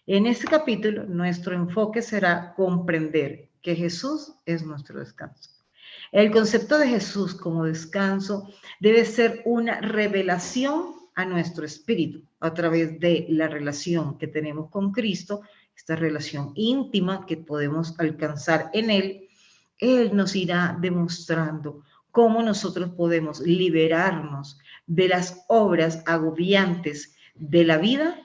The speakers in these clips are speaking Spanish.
En este capítulo, nuestro enfoque será comprender que Jesús es nuestro descanso. El concepto de Jesús como descanso debe ser una revelación a nuestro espíritu a través de la relación que tenemos con Cristo, esta relación íntima que podemos alcanzar en Él. Él nos irá demostrando cómo nosotros podemos liberarnos de las obras agobiantes de la vida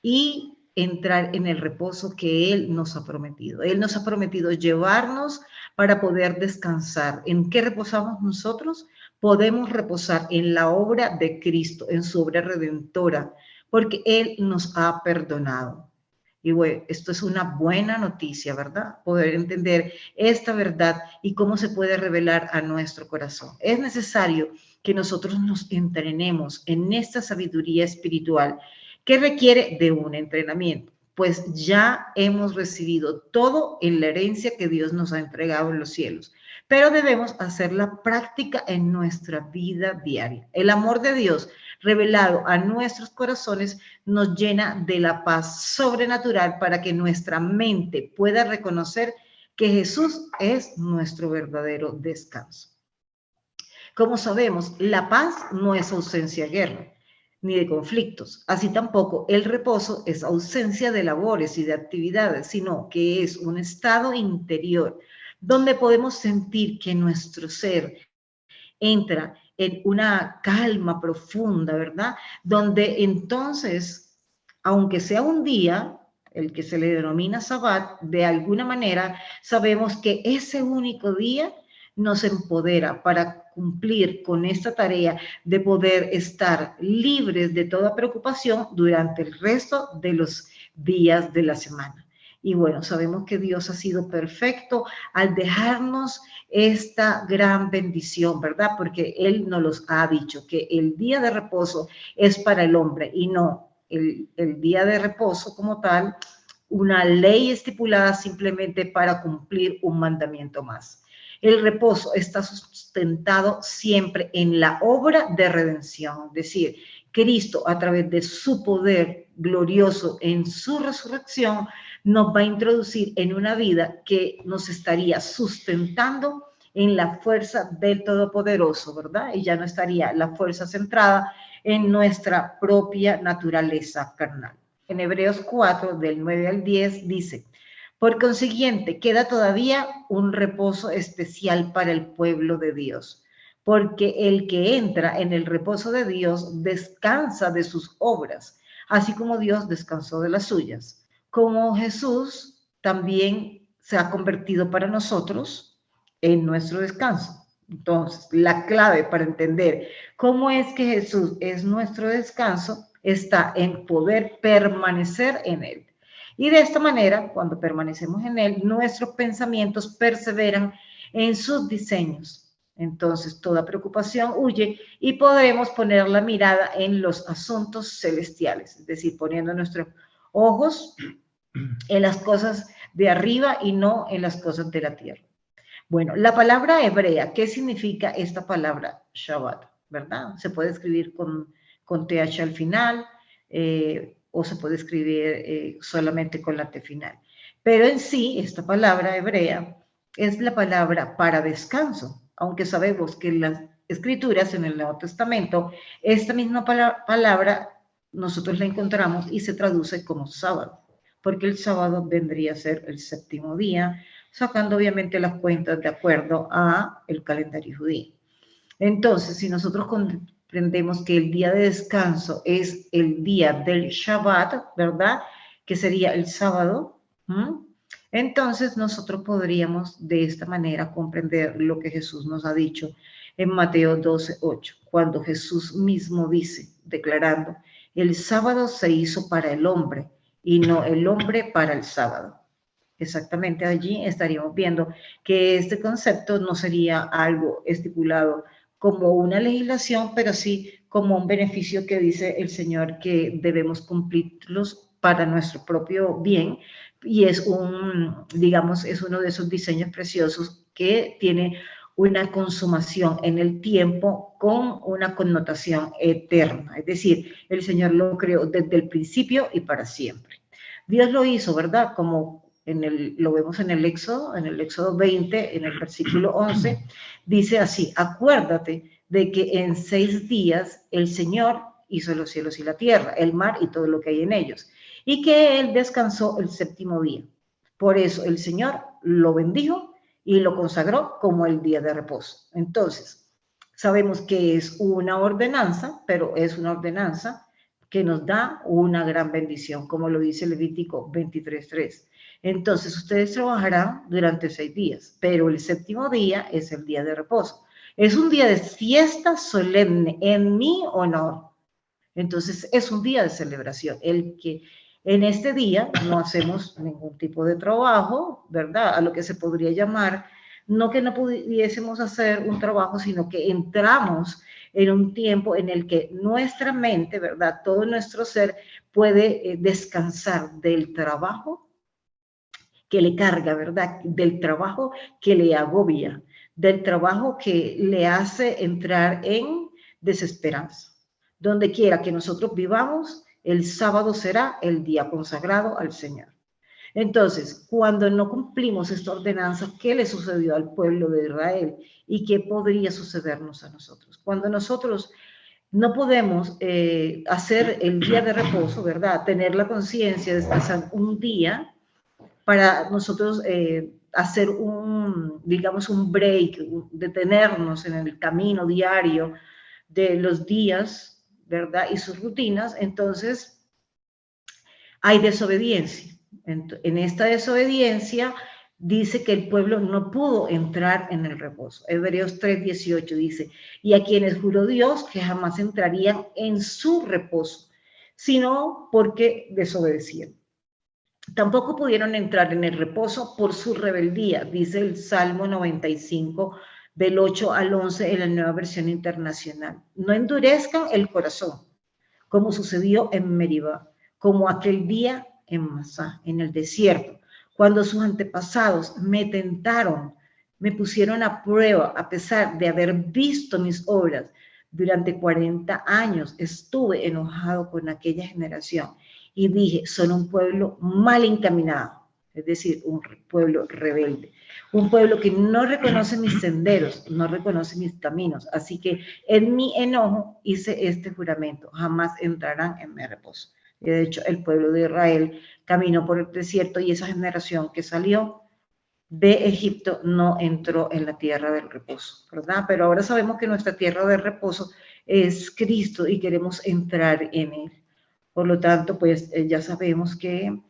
y entrar en el reposo que Él nos ha prometido. Él nos ha prometido llevarnos para poder descansar. ¿En qué reposamos nosotros? Podemos reposar en la obra de Cristo, en su obra redentora, porque Él nos ha perdonado. Y bueno, esto es una buena noticia, ¿verdad? Poder entender esta verdad y cómo se puede revelar a nuestro corazón. Es necesario que nosotros nos entrenemos en esta sabiduría espiritual que requiere de un entrenamiento, pues ya hemos recibido todo en la herencia que Dios nos ha entregado en los cielos, pero debemos hacer la práctica en nuestra vida diaria. El amor de Dios revelado a nuestros corazones nos llena de la paz sobrenatural para que nuestra mente pueda reconocer que Jesús es nuestro verdadero descanso. Como sabemos, la paz no es ausencia de guerra ni de conflictos. Así tampoco el reposo es ausencia de labores y de actividades, sino que es un estado interior donde podemos sentir que nuestro ser entra en una calma profunda, ¿verdad? Donde entonces, aunque sea un día, el que se le denomina Sabbat, de alguna manera sabemos que ese único día nos empodera para cumplir con esta tarea de poder estar libres de toda preocupación durante el resto de los días de la semana. Y bueno, sabemos que Dios ha sido perfecto al dejarnos esta gran bendición, ¿verdad? Porque Él nos los ha dicho, que el día de reposo es para el hombre y no el día de reposo como tal, una ley estipulada simplemente para cumplir un mandamiento más. El reposo está sustentado siempre en la obra de redención, es decir, Cristo a través de su poder glorioso en su resurrección nos va a introducir en una vida que nos estaría sustentando en la fuerza del Todopoderoso, ¿verdad? Y ya no estaría la fuerza centrada en nuestra propia naturaleza carnal. En Hebreos 4, del 9 al 10, dice: por consiguiente, queda todavía un reposo especial para el pueblo de Dios, porque el que entra en el reposo de Dios descansa de sus obras, así como Dios descansó de las suyas. Como Jesús también se ha convertido para nosotros en nuestro descanso. Entonces, la clave para entender cómo es que Jesús es nuestro descanso está en poder permanecer en Él. Y de esta manera, cuando permanecemos en Él, nuestros pensamientos perseveran en sus diseños. Entonces, toda preocupación huye y podremos poner la mirada en los asuntos celestiales, es decir, poniendo nuestros ojos en las cosas de arriba y no en las cosas de la tierra. Bueno, la palabra hebrea, ¿qué significa esta palabra Shabbat? ¿Verdad? Se puede escribir con TH al final o se puede escribir solamente con la T final. Pero en sí, esta palabra hebrea es la palabra para descanso, aunque sabemos que en las escrituras, en el Nuevo Testamento, esta misma palabra nosotros la encontramos y se traduce como sábado, porque el sábado vendría a ser el séptimo día, sacando obviamente las cuentas de acuerdo a el calendario judío. Entonces, si nosotros comprendemos que el día de descanso es el día del Shabbat, ¿verdad? Que sería el sábado, entonces nosotros podríamos de esta manera comprender lo que Jesús nos ha dicho en Mateo 12:8, cuando Jesús mismo dice, declarando: el sábado se hizo para el hombre y no el hombre para el sábado. Exactamente, allí estaríamos viendo que este concepto no sería algo estipulado como una legislación, pero sí como un beneficio que dice el Señor que debemos cumplirlos para nuestro propio bien, y es digamos, es uno de esos diseños preciosos que tiene una consumación en el tiempo con una connotación eterna, es decir, el Señor lo creó desde el principio y para siempre. Dios lo hizo, ¿verdad? Como lo vemos en el Éxodo 20, en el versículo 11, dice así: acuérdate de que en 6 días el Señor hizo los cielos y la tierra, el mar y todo lo que hay en ellos, y que Él descansó el 7º día. Por eso el Señor lo bendijo y lo consagró como el día de reposo. Entonces, sabemos que es una ordenanza, pero es una ordenanza que nos da una gran bendición, como lo dice Levítico 23:3. Entonces, ustedes trabajarán durante 6 días, pero el 7º día es el día de reposo. Es un día de fiesta solemne en mi honor. Entonces, es un día de celebración. El que en este día no hacemos ningún tipo de trabajo, ¿verdad? A lo que se podría llamar, no que no pudiésemos hacer un trabajo, sino que entramos en un tiempo en el que nuestra mente, ¿verdad? Todo nuestro ser puede descansar del trabajo que le carga, ¿verdad? Del trabajo que le agobia, del trabajo que le hace entrar en desesperanza. Donde quiera que nosotros vivamos, el sábado será el día consagrado al Señor. Entonces, cuando no cumplimos esta ordenanza, ¿qué le sucedió al pueblo de Israel? ¿Y qué podría sucedernos a nosotros? Cuando nosotros no podemos hacer el día de reposo, ¿verdad? Tener la conciencia de descansar un día para nosotros hacer digamos, un break, detenernos en el camino diario de los días, ¿verdad? Y sus rutinas. Entonces, hay desobediencia. En esta desobediencia dice que el pueblo no pudo entrar en el reposo. Hebreos 3:18 dice: y a quienes juró Dios que jamás entrarían en su reposo, sino porque desobedecieron. Tampoco pudieron entrar en el reposo por su rebeldía, dice el Salmo 95, del 8 al 11 en la Nueva Versión Internacional. No endurezcan el corazón, como sucedió en Meribá, como aquel día en Masá, en el desierto, cuando sus antepasados me tentaron, me pusieron a prueba, a pesar de haber visto mis obras. Durante 40 años estuve enojado con aquella generación y dije: son un pueblo mal encaminado, es decir, un pueblo rebelde, un pueblo que no reconoce mis senderos, no reconoce mis caminos. Así que en mi enojo hice este juramento: jamás entrarán en mi reposo. Y de hecho, el pueblo de Israel caminó por el desierto y esa generación que salió de Egipto no entró en la tierra del reposo, ¿verdad? Pero ahora sabemos que nuestra tierra de reposo es Cristo y queremos entrar en él. Por lo tanto, pues ya sabemos que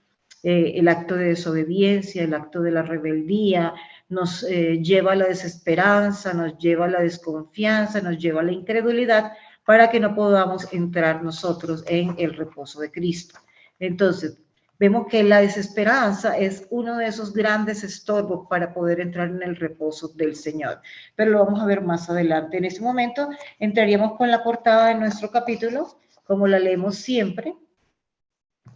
el acto de desobediencia, el acto de la rebeldía, nos lleva a la desesperanza, nos lleva a la desconfianza, nos lleva a la incredulidad, para que no podamos entrar nosotros en el reposo de Cristo. Entonces, vemos que la desesperanza es uno de esos grandes estorbos para poder entrar en el reposo del Señor. Pero lo vamos a ver más adelante. En este momento entraríamos con la portada de nuestro capítulo, como la leemos siempre,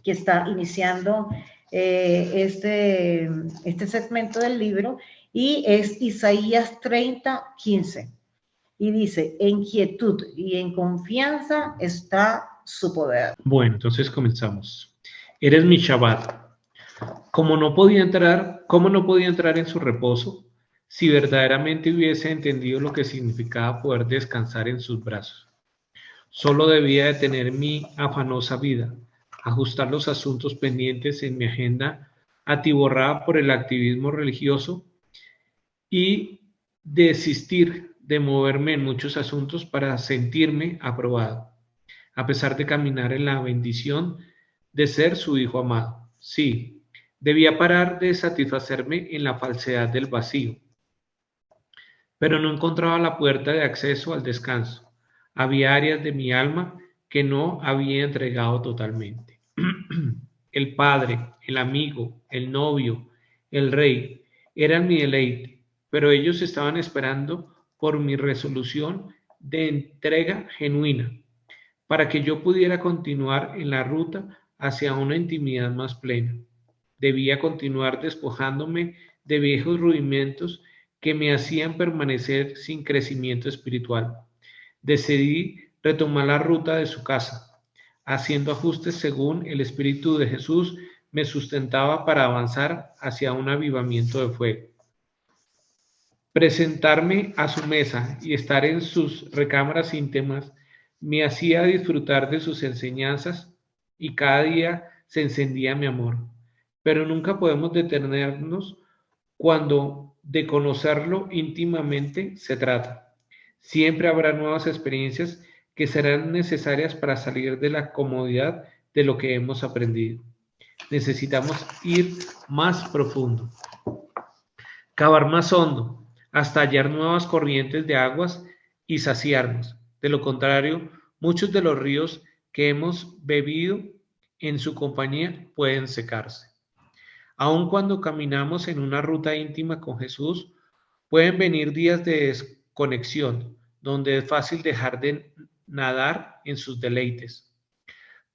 que está iniciando este segmento del libro, y es Isaías 30:15. Y dice: en quietud y en confianza está su poder. Bueno, entonces comenzamos. Eres mi Shabbat. ¿Cómo no podía entrar en su reposo si verdaderamente hubiese entendido lo que significaba poder descansar en sus brazos? Solo debía detener mi afanosa vida, ajustar los asuntos pendientes en mi agenda atiborrada por el activismo religioso y desistir de moverme en muchos asuntos para sentirme aprobado, a pesar de caminar en la bendición de ser su hijo amado. Sí, debía parar de satisfacerme en la falsedad del vacío, pero no encontraba la puerta de acceso al descanso. Había áreas de mi alma que no había entregado totalmente. El padre, el amigo, el novio, el rey eran mi deleite, pero ellos estaban esperando por mi resolución de entrega genuina, para que yo pudiera continuar en la ruta hacia una intimidad más plena. Debía continuar despojándome de viejos rudimentos que me hacían permanecer sin crecimiento espiritual. Decidí retomar la ruta de su casa, haciendo ajustes según el Espíritu de Jesús me sustentaba para avanzar hacia un avivamiento de fuego. Presentarme a su mesa y estar en sus recámaras íntimas me hacía disfrutar de sus enseñanzas y cada día se encendía mi amor. Pero nunca podemos detenernos cuando de conocerlo íntimamente se trata. Siempre habrá nuevas experiencias que serán necesarias para salir de la comodidad de lo que hemos aprendido. Necesitamos ir más profundo, cavar más hondo, hasta hallar nuevas corrientes de aguas y saciarnos. De lo contrario, muchos de los ríos que hemos bebido en su compañía pueden secarse. Aun cuando caminamos en una ruta íntima con Jesús, pueden venir días de desconexión, donde es fácil dejar de nadar en sus deleites.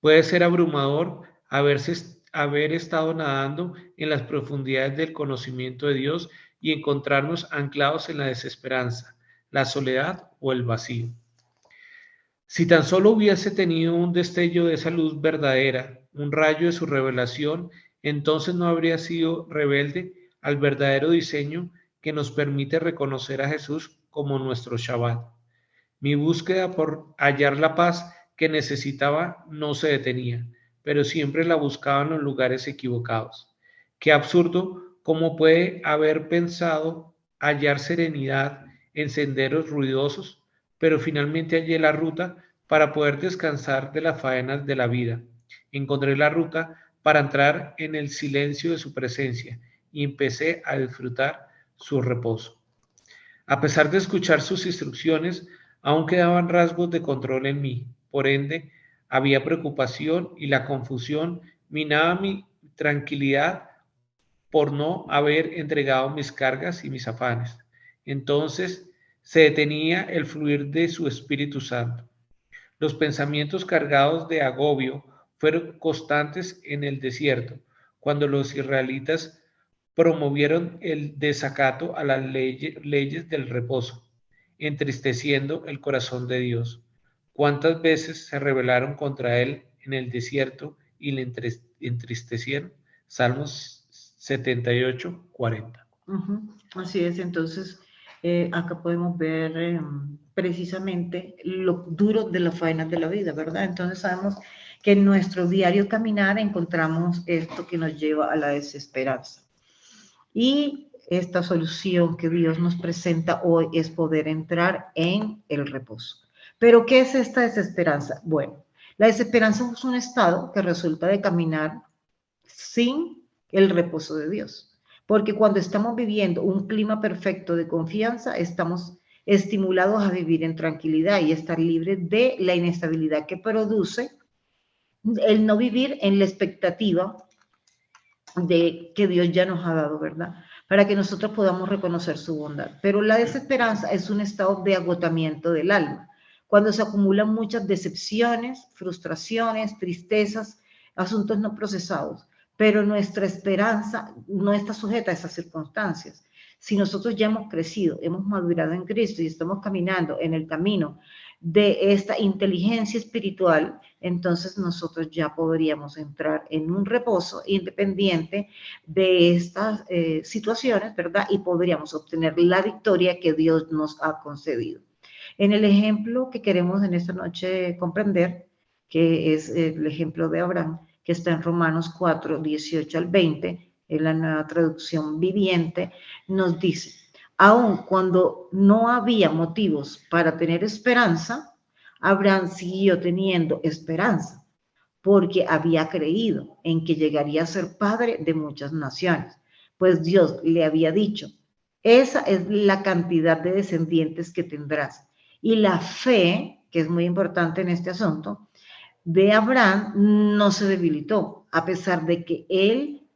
Puede ser abrumador haber estado nadando en las profundidades del conocimiento de Dios y encontrarnos anclados en la desesperanza, la soledad o el vacío. Si tan solo hubiese tenido un destello de esa luz verdadera, un rayo de su revelación, entonces no habría sido rebelde al verdadero diseño que nos permite reconocer a Jesús como nuestro Shabbat. Mi búsqueda por hallar la paz que necesitaba no se detenía, pero siempre la buscaba en los lugares equivocados. Qué absurdo cómo puede haber pensado hallar serenidad en senderos ruidosos, pero finalmente hallé la ruta para poder descansar de las faenas de la vida. Encontré la ruta para entrar en el silencio de su presencia y empecé a disfrutar su reposo. A pesar de escuchar sus instrucciones, aún quedaban rasgos de control en mí. Por ende, había preocupación y la confusión minaba mi tranquilidad por no haber entregado mis cargas y mis afanes. Entonces se detenía el fluir de su Espíritu Santo. Los pensamientos cargados de agobio fueron constantes en el desierto, cuando los israelitas promovieron el desacato a las leyes del reposo, entristeciendo el corazón de Dios. ¿Cuántas veces se rebelaron contra él en el desierto y le entristecieron? Salmos 78, 40. Así es, entonces acá podemos ver precisamente lo duro de las faenas de la vida, ¿verdad? Entonces sabemos que en nuestro diario caminar encontramos esto que nos lleva a la desesperanza. Y esta solución que Dios nos presenta hoy es poder entrar en el reposo. ¿Pero qué es esta desesperanza? Bueno, la desesperanza es un estado que resulta de caminar sin el reposo de Dios. Porque cuando estamos viviendo un clima perfecto de confianza, estamos estimulados a vivir en tranquilidad y estar libres de la inestabilidad que produce el no vivir en la expectativa de que Dios ya nos ha dado, ¿verdad? Para que nosotros podamos reconocer su bondad. Pero la desesperanza es un estado de agotamiento del alma, cuando se acumulan muchas decepciones, frustraciones, tristezas, asuntos no procesados. Pero nuestra esperanza no está sujeta a esas circunstancias. Si nosotros ya hemos crecido, hemos madurado en Cristo y estamos caminando en el camino de esta inteligencia espiritual, entonces nosotros ya podríamos entrar en un reposo independiente de estas situaciones, ¿verdad? Y podríamos obtener la victoria que Dios nos ha concedido. En el ejemplo que queremos en esta noche comprender, que es el ejemplo de Abraham, que está en Romanos 4, 18 al 20, en la nueva traducción viviente, nos dice: aun cuando no había motivos para tener esperanza, Abraham siguió teniendo esperanza, porque había creído en que llegaría a ser padre de muchas naciones, pues Dios le había dicho: esa es la cantidad de descendientes que tendrás. Y la fe, que es muy importante en este asunto, de Abraham no se debilitó, a pesar de que él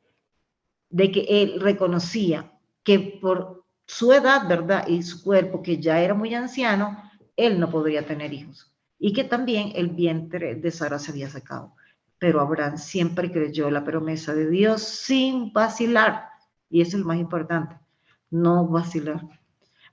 reconocía que por su edad, ¿verdad? Y su cuerpo, que ya era muy anciano, él no podría tener hijos. Y que también el vientre de Sara se había secado. Pero Abraham siempre creyó la promesa de Dios sin vacilar. Y eso es lo más importante, no vacilar.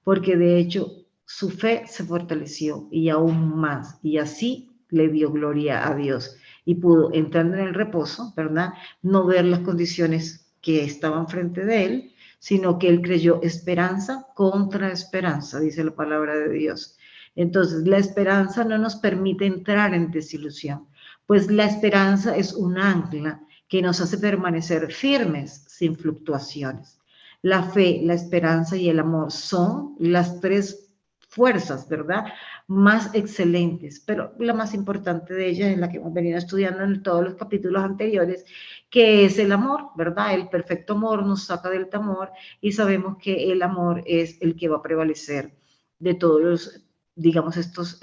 Porque de hecho su fe se fortaleció y aún más. Y así le dio gloria a Dios. y pudo entrar en el reposo, ¿verdad? No ver las condiciones que estaban frente de él, sino que él creyó esperanza contra esperanza, dice la palabra de Dios. Entonces, la esperanza no nos permite entrar en desilusión, pues la esperanza es un ancla que nos hace permanecer firmes sin fluctuaciones. La fe, la esperanza y el amor son las tres fuerzas, ¿verdad?, más excelentes, pero la más importante de ellas es la que hemos venido estudiando en todos los capítulos anteriores, que es el amor, ¿verdad? El perfecto amor nos saca del temor y sabemos que el amor es el que va a prevalecer de todos los, digamos, estos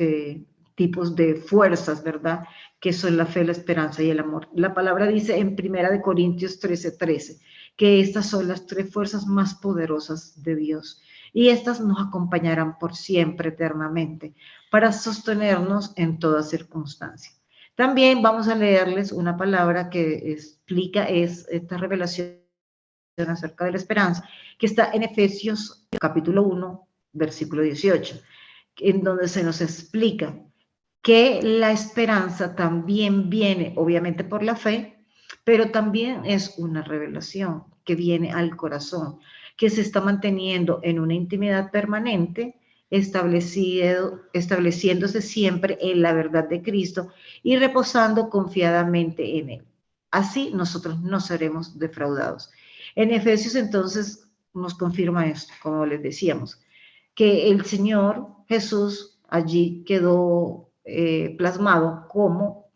tipos de fuerzas, ¿verdad?, que son la fe, la esperanza y el amor. La palabra dice en 1 Corintios 13:13 que estas son las tres fuerzas más poderosas de Dios y estas nos acompañarán por siempre, eternamente, para sostenernos en toda circunstancia. También vamos a leerles una palabra que explica esta revelación acerca de la esperanza, que está en Efesios capítulo 1, versículo 18, en donde se nos explica que la esperanza también viene, obviamente, por la fe, pero también es una revelación que viene al corazón, que se está manteniendo en una intimidad permanente, estableciéndose siempre en la verdad de Cristo y reposando confiadamente en Él. Así nosotros no seremos defraudados. En Efesios entonces nos confirma esto, como les decíamos, que el Señor Jesús allí quedó plasmado como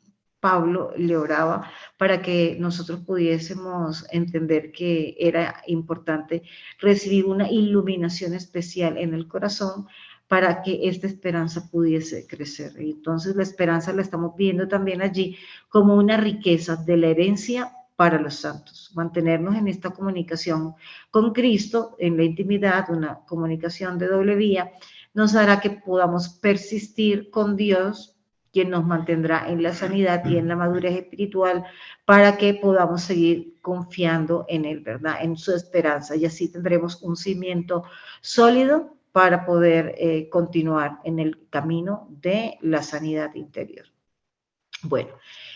Pablo le oraba para que nosotros pudiésemos entender que era importante recibir una iluminación especial en el corazón para que esta esperanza pudiese crecer. Y entonces la esperanza la estamos viendo también allí como una riqueza de la herencia para los santos. Mantenernos en esta comunicación con Cristo, en la intimidad, una comunicación de doble vía, nos hará que podamos persistir con Dios, quien nos mantendrá en la sanidad y en la madurez espiritual para que podamos seguir confiando en Él, ¿verdad?, en su esperanza, y así tendremos un cimiento sólido para poder continuar en el camino de la sanidad interior. Bueno,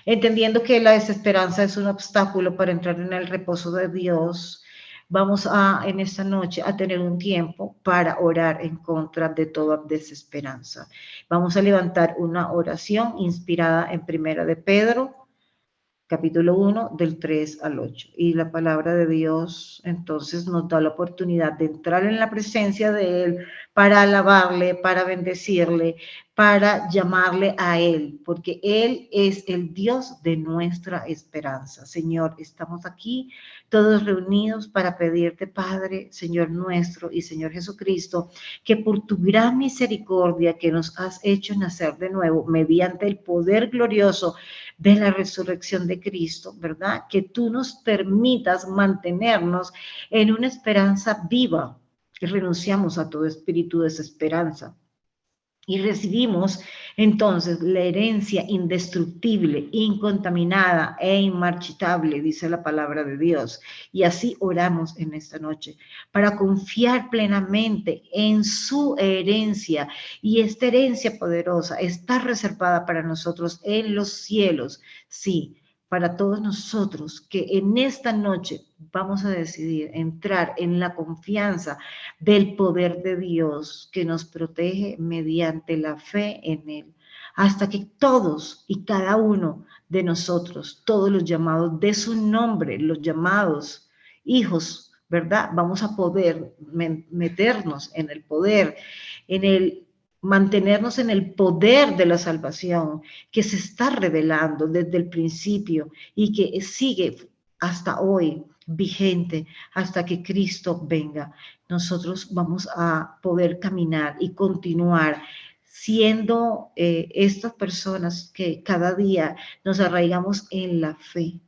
entendiendo que la desesperanza es un obstáculo para entrar en el reposo de Dios, vamos en esta noche a tener un tiempo para orar en contra de toda desesperanza. Vamos a levantar una oración inspirada en 1 de Pedro, capítulo 1, del 3 al 8. Y la palabra de Dios entonces nos da la oportunidad de entrar en la presencia de Él para alabarle, para bendecirle, para llamarle a Él, porque Él es el Dios de nuestra esperanza. Señor, estamos aquí todos reunidos para pedirte, Padre, Señor nuestro y Señor Jesucristo, que por tu gran misericordia que nos has hecho nacer de nuevo mediante el poder glorioso de la resurrección de Cristo, ¿verdad?, que tú nos permitas mantenernos en una esperanza viva, y renunciamos a todo espíritu de desesperanza. Y recibimos entonces la herencia indestructible, incontaminada e inmarchitable, dice la palabra de Dios. Y así oramos en esta noche, para confiar plenamente en su herencia. Y esta herencia poderosa está reservada para nosotros en los cielos. Sí, para todos nosotros que en esta noche vamos a decidir entrar en la confianza del poder de Dios que nos protege mediante la fe en Él, hasta que todos y cada uno de nosotros, todos los llamados de su nombre, los llamados hijos, ¿verdad?, vamos a poder meternos en el poder, mantenernos en el poder de la salvación que se está revelando desde el principio y que sigue hasta hoy vigente, hasta que Cristo venga. Nosotros vamos a poder caminar y continuar siendo estas personas que cada día nos arraigamos en la fe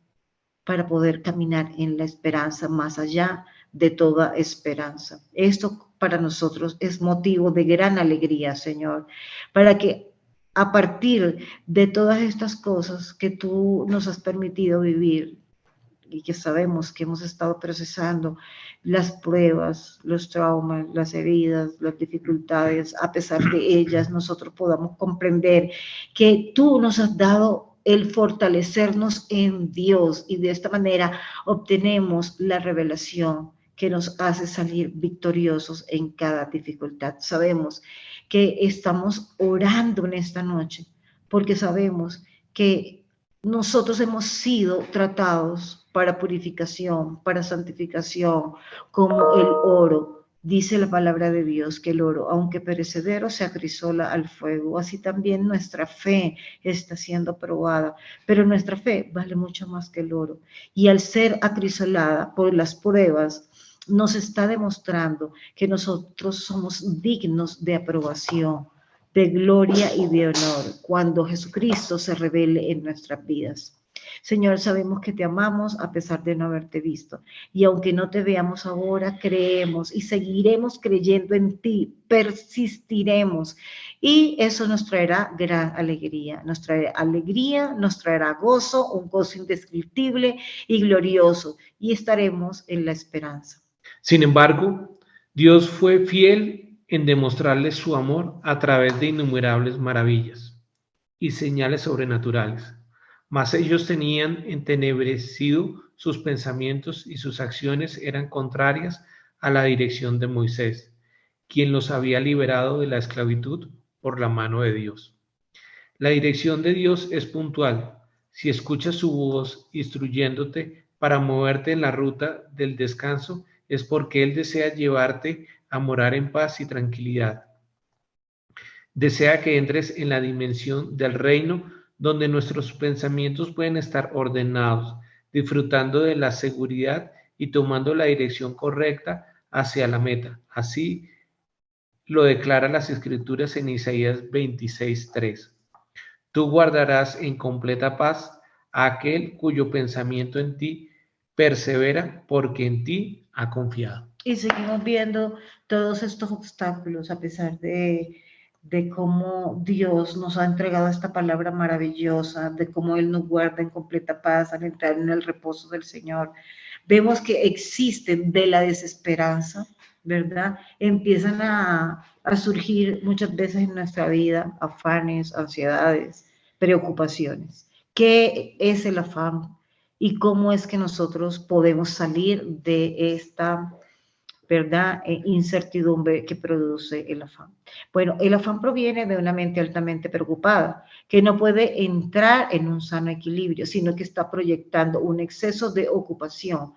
para poder caminar en la esperanza más allá de toda esperanza. Esto para nosotros es motivo de gran alegría, Señor, para que a partir de todas estas cosas que tú nos has permitido vivir y que sabemos que hemos estado procesando, las pruebas, los traumas, las heridas, las dificultades, a pesar de ellas, nosotros podamos comprender que tú nos has dado el fortalecernos en Dios, y de esta manera obtenemos la revelación que nos hace salir victoriosos en cada dificultad. Sabemos que estamos orando en esta noche porque sabemos que nosotros hemos sido tratados para purificación, para santificación, como el oro. Dice la palabra de Dios que el oro, aunque perecedero, se acrisola al fuego. Así también nuestra fe está siendo probada, pero nuestra fe vale mucho más que el oro. Y al ser acrisolada por las pruebas, nos está demostrando que nosotros somos dignos de aprobación, de gloria y de honor cuando Jesucristo se revele en nuestras vidas. Señor, sabemos que te amamos a pesar de no haberte visto. Y aunque no te veamos ahora, creemos y seguiremos creyendo en ti, persistiremos. Y eso nos traerá gran alegría. Nos traerá gozo, un gozo indescriptible y glorioso. Y estaremos en la esperanza. Sin embargo, Dios fue fiel en demostrarles su amor a través de innumerables maravillas y señales sobrenaturales. Mas ellos tenían entenebrecido sus pensamientos y sus acciones eran contrarias a la dirección de Moisés, quien los había liberado de la esclavitud por la mano de Dios. La dirección de Dios es puntual. Si escuchas su voz instruyéndote para moverte en la ruta del descanso, es porque Él desea llevarte a morar en paz y tranquilidad. Desea que entres en la dimensión del reino donde nuestros pensamientos pueden estar ordenados, disfrutando de la seguridad y tomando la dirección correcta hacia la meta. Así lo declaran las Escrituras en Isaías 26:3. Tú guardarás en completa paz a aquel cuyo pensamiento en ti persevera, porque en ti ha confiado. Y seguimos viendo todos estos obstáculos a pesar de cómo Dios nos ha entregado esta palabra maravillosa, de cómo Él nos guarda en completa paz al entrar en el reposo del Señor. Vemos que existen de la desesperanza, ¿verdad? Empiezan a surgir muchas veces en nuestra vida afanes, ansiedades, preocupaciones. ¿Qué es el afán? ¿Y cómo es que nosotros podemos salir de esta, ¿verdad?, incertidumbre que produce el afán? Bueno, el afán proviene de una mente altamente preocupada, que no puede entrar en un sano equilibrio, sino que está proyectando un exceso de ocupación,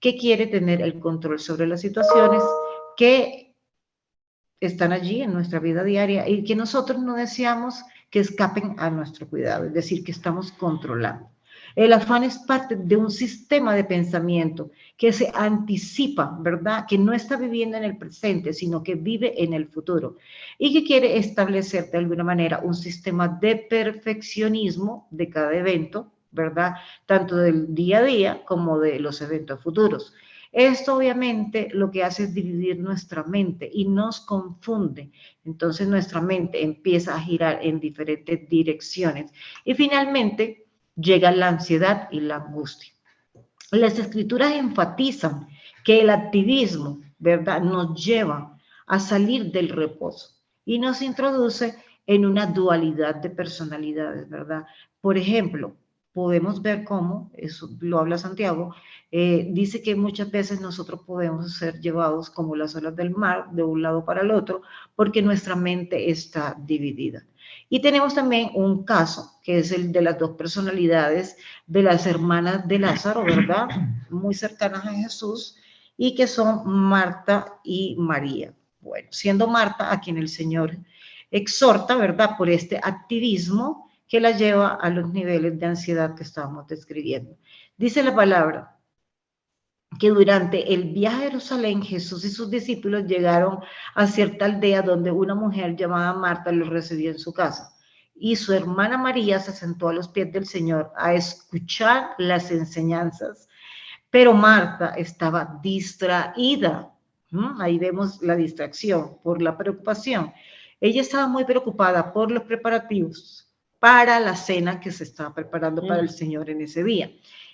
que quiere tener el control sobre las situaciones que están allí en nuestra vida diaria y que nosotros no deseamos que escapen a nuestro cuidado, es decir, que estamos controlando. El afán es parte de un sistema de pensamiento que se anticipa, ¿verdad? Que no está viviendo en el presente, sino que vive en el futuro y que quiere establecer de alguna manera un sistema de perfeccionismo de cada evento, ¿verdad? Tanto del día a día como de los eventos futuros. Esto obviamente lo que hace es dividir nuestra mente y nos confunde. Entonces nuestra mente empieza a girar en diferentes direcciones y finalmente llega la ansiedad y la angustia. Las escrituras enfatizan que el activismo, ¿verdad?, nos lleva a salir del reposo y nos introduce en una dualidad de personalidades, ¿verdad? Por ejemplo, podemos ver cómo, eso lo habla Santiago, dice que muchas veces nosotros podemos ser llevados como las olas del mar de un lado para el otro porque nuestra mente está dividida. Y tenemos también un caso, que es el de las dos personalidades de las hermanas de Lázaro, ¿verdad? Muy cercanas a Jesús, y que son Marta y María. Bueno, siendo Marta a quien el Señor exhorta, ¿verdad?, por este activismo que la lleva a los niveles de ansiedad que estábamos describiendo. Dice la palabra que durante el viaje a Jerusalén, Jesús y sus discípulos llegaron a cierta aldea donde una mujer llamada Marta los recibió en su casa. Y su hermana María se sentó a los pies del Señor a escuchar las enseñanzas, pero Marta estaba distraída. Ahí vemos la distracción por la preocupación. Ella estaba muy preocupada por los preparativos para la cena que se estaba preparando para el Señor en ese día.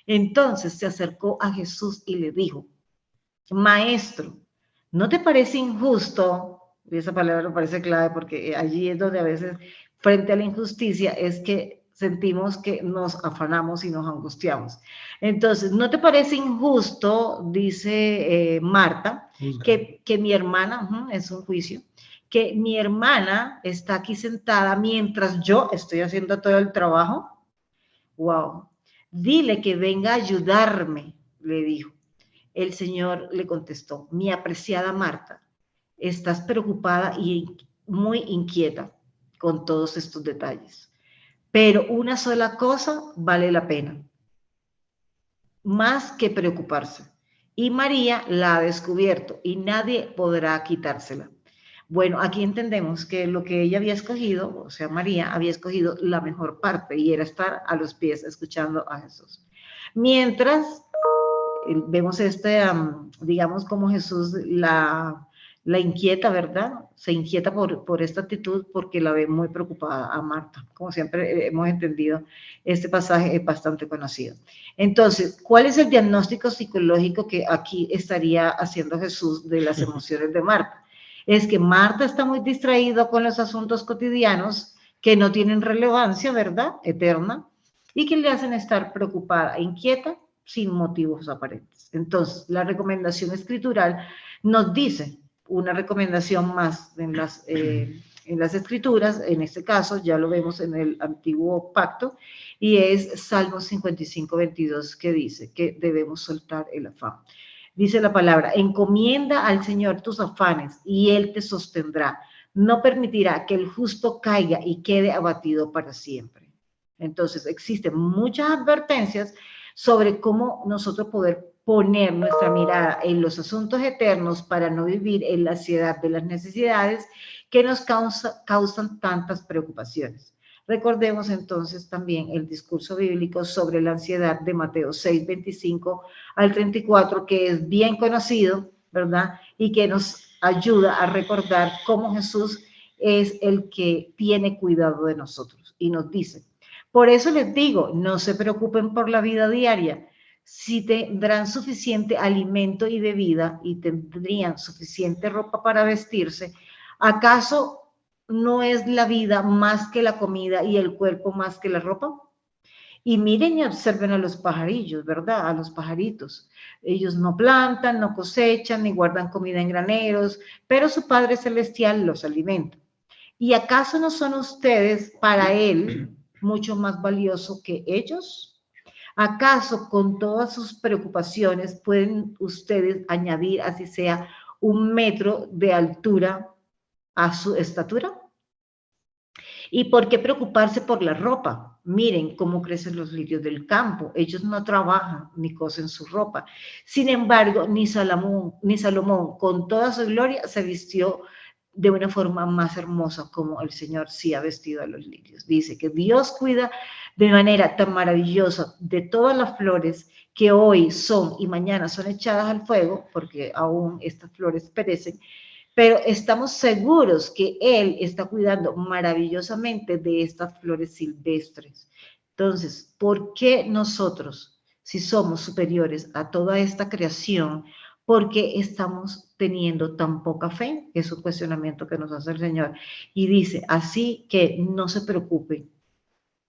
Entonces se acercó a Jesús y le dijo: Maestro, ¿no te parece injusto? Y esa palabra me parece clave porque allí es donde a veces, frente a la injusticia, es que sentimos que nos afanamos y nos angustiamos. Entonces, ¿no te parece injusto, dice Marta, que mi hermana, es un juicio, que mi hermana está aquí sentada mientras yo estoy haciendo todo el trabajo? Wow. Dile que venga a ayudarme, le dijo. El Señor le contestó, mi apreciada Marta, estás preocupada y muy inquieta con todos estos detalles, pero una sola cosa vale la pena, más que preocuparse. Y María la ha descubierto y nadie podrá quitársela. Bueno, aquí entendemos que lo que ella había escogido, o sea, María había escogido la mejor parte y era estar a los pies escuchando a Jesús. Mientras vemos digamos, como Jesús la inquieta, ¿verdad? Se inquieta por esta actitud porque la ve muy preocupada a Marta. Como siempre hemos entendido, este pasaje es bastante conocido. Entonces, ¿cuál es el diagnóstico psicológico que aquí estaría haciendo Jesús de las emociones de Marta? Es que Marta está muy distraída con los asuntos cotidianos que no tienen relevancia, ¿verdad? Eterna, y que le hacen estar preocupada e inquieta sin motivos aparentes. Entonces, la recomendación escritural nos dice una recomendación más en las escrituras, en este caso ya lo vemos en el antiguo pacto, y es Salmos 55, 22, que dice que debemos soltar el afán. Dice la palabra, encomienda al Señor tus afanes y Él te sostendrá. No permitirá que el justo caiga y quede abatido para siempre. Entonces, existen muchas advertencias sobre cómo nosotros poder poner nuestra mirada en los asuntos eternos para no vivir en la ansiedad de las necesidades que nos causan tantas preocupaciones. Recordemos entonces también el discurso bíblico sobre la ansiedad de Mateo 6, 25 al 34, que es bien conocido, ¿verdad? Y que nos ayuda a recordar cómo Jesús es el que tiene cuidado de nosotros y nos dice, por eso les digo, no se preocupen por la vida diaria, si tendrán suficiente alimento y bebida y tendrían suficiente ropa para vestirse, ¿acaso no es la vida más que la comida y el cuerpo más que la ropa? Y miren y observen a los pajarillos, ¿verdad? A los pajaritos. Ellos no plantan, no cosechan, ni guardan comida en graneros, pero su Padre Celestial los alimenta. ¿Y acaso no son ustedes para Él mucho más valioso que ellos? ¿Acaso con todas sus preocupaciones pueden ustedes añadir, así sea, 1 metro de altura a su estatura? ¿Y por qué preocuparse por la ropa? Miren cómo crecen los lirios del campo. Ellos no trabajan ni cosen su ropa. Sin embargo, ni Salomón, con toda su gloria, se vistió de una forma más hermosa como el Señor sí ha vestido a los lirios. Dice que Dios cuida de manera tan maravillosa de todas las flores que hoy son y mañana son echadas al fuego, porque aún estas flores perecen, pero estamos seguros que Él está cuidando maravillosamente de estas flores silvestres. Entonces, ¿por qué nosotros, si somos superiores a toda esta creación, por qué estamos teniendo tan poca fe? Es un cuestionamiento que nos hace el Señor. Y dice, así que no se preocupen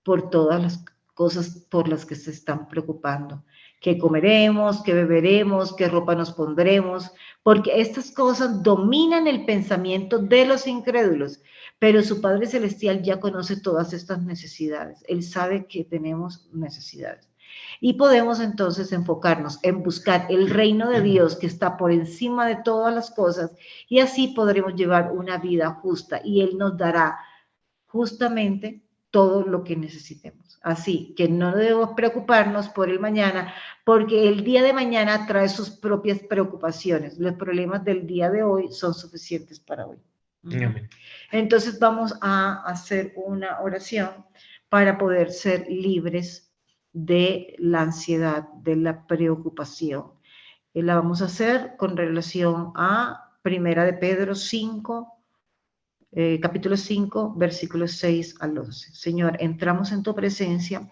por todas las cosas por las que se están preocupando. ¿Qué comeremos? ¿Qué beberemos? ¿Qué ropa nos pondremos? Porque estas cosas dominan el pensamiento de los incrédulos, pero su Padre Celestial ya conoce todas estas necesidades. Él sabe que tenemos necesidades. Y podemos entonces enfocarnos en buscar el reino de Dios que está por encima de todas las cosas y así podremos llevar una vida justa y Él nos dará justamente todo lo que necesitemos. Así que no debemos preocuparnos por el mañana, porque el día de mañana trae sus propias preocupaciones. Los problemas del día de hoy son suficientes para hoy. Entonces vamos a hacer una oración para poder ser libres de la ansiedad, de la preocupación. La vamos a hacer con relación a 1 de Pedro 5, capítulo 5, versículos 6 al 11. Señor, entramos en tu presencia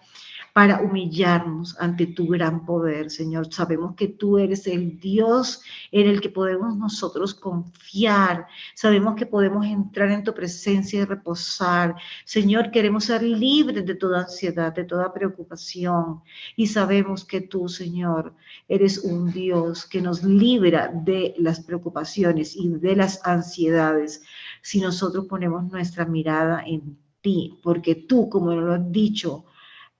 para humillarnos ante tu gran poder, Señor. Sabemos que tú eres el Dios en el que podemos nosotros confiar. Sabemos que podemos entrar en tu presencia y reposar. Señor, queremos ser libres de toda ansiedad, de toda preocupación. Y sabemos que tú, Señor, eres un Dios que nos libra de las preocupaciones y de las ansiedades si nosotros ponemos nuestra mirada en ti, porque tú, como lo has dicho,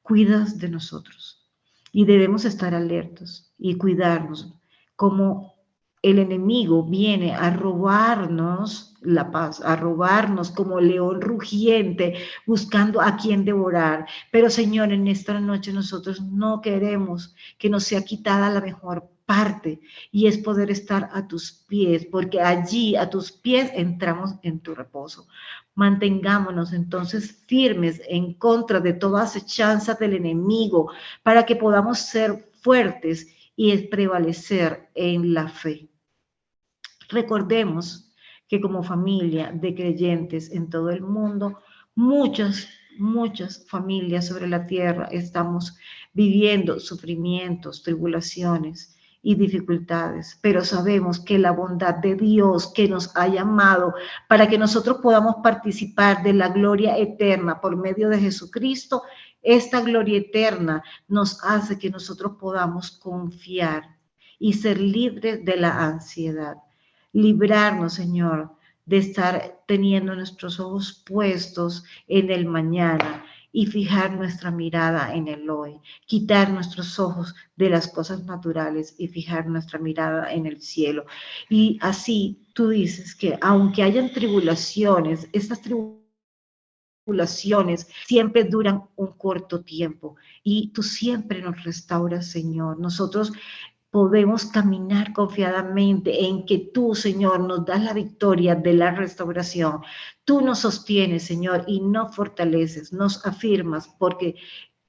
cuidas de nosotros y debemos estar alertos y cuidarnos. Como el enemigo viene a robarnos la paz, a robarnos como león rugiente, buscando a quien devorar. Pero Señor, en esta noche nosotros no queremos que nos sea quitada la mejor parte, y es poder estar a tus pies, porque allí a tus pies entramos en tu reposo. Mantengámonos entonces firmes en contra de toda acechanza del enemigo, para que podamos ser fuertes y prevalecer en la fe. Recordemos que como familia de creyentes en todo el mundo, muchas familias sobre la tierra estamos viviendo sufrimientos, tribulaciones y dificultades, pero sabemos que la bondad de Dios que nos ha llamado para que nosotros podamos participar de la gloria eterna por medio de Jesucristo, esta gloria eterna nos hace que nosotros podamos confiar y ser libres de la ansiedad. Librarnos, Señor, de estar teniendo nuestros ojos puestos en el mañana y fijar nuestra mirada en el hoy, quitar nuestros ojos de las cosas naturales y fijar nuestra mirada en el cielo. Y así tú dices que aunque hayan tribulaciones, estas tribulaciones siempre duran un corto tiempo y tú siempre nos restauras, Señor. Nosotros podemos caminar confiadamente en que tú, Señor, nos das la victoria de la restauración. Tú nos sostienes, Señor, y nos fortaleces, nos afirmas, porque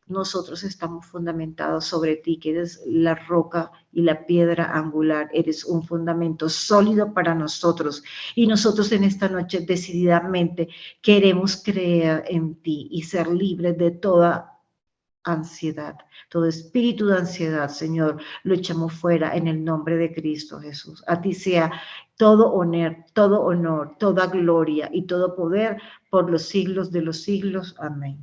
nosotros estamos fundamentados sobre ti, que eres la roca y la piedra angular. Eres un fundamento sólido para nosotros. Y nosotros en esta noche decididamente queremos creer en ti y ser libres de toda ansiedad, todo espíritu de ansiedad, Señor, lo echamos fuera en el nombre de Cristo Jesús. A ti sea todo honor, toda gloria y todo poder por los siglos de los siglos. Amén.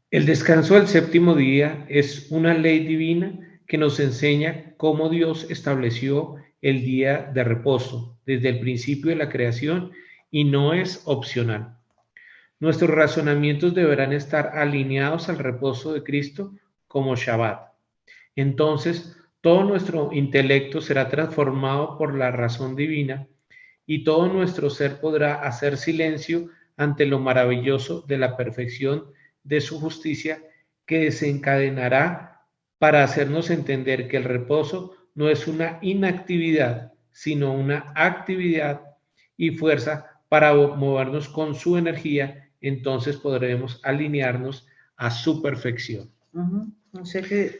El descanso del séptimo día es una ley divina que nos enseña cómo Dios estableció el día de reposo desde el principio de la creación y no es opcional. Nuestros razonamientos deberán estar alineados al reposo de Cristo como Shabbat. Entonces, todo nuestro intelecto será transformado por la razón divina y todo nuestro ser podrá hacer silencio ante lo maravilloso de la perfección de su justicia que desencadenará para hacernos entender que el reposo no es una inactividad, sino una actividad y fuerza para movernos con su energía. Entonces podremos alinearnos a su perfección. O sea que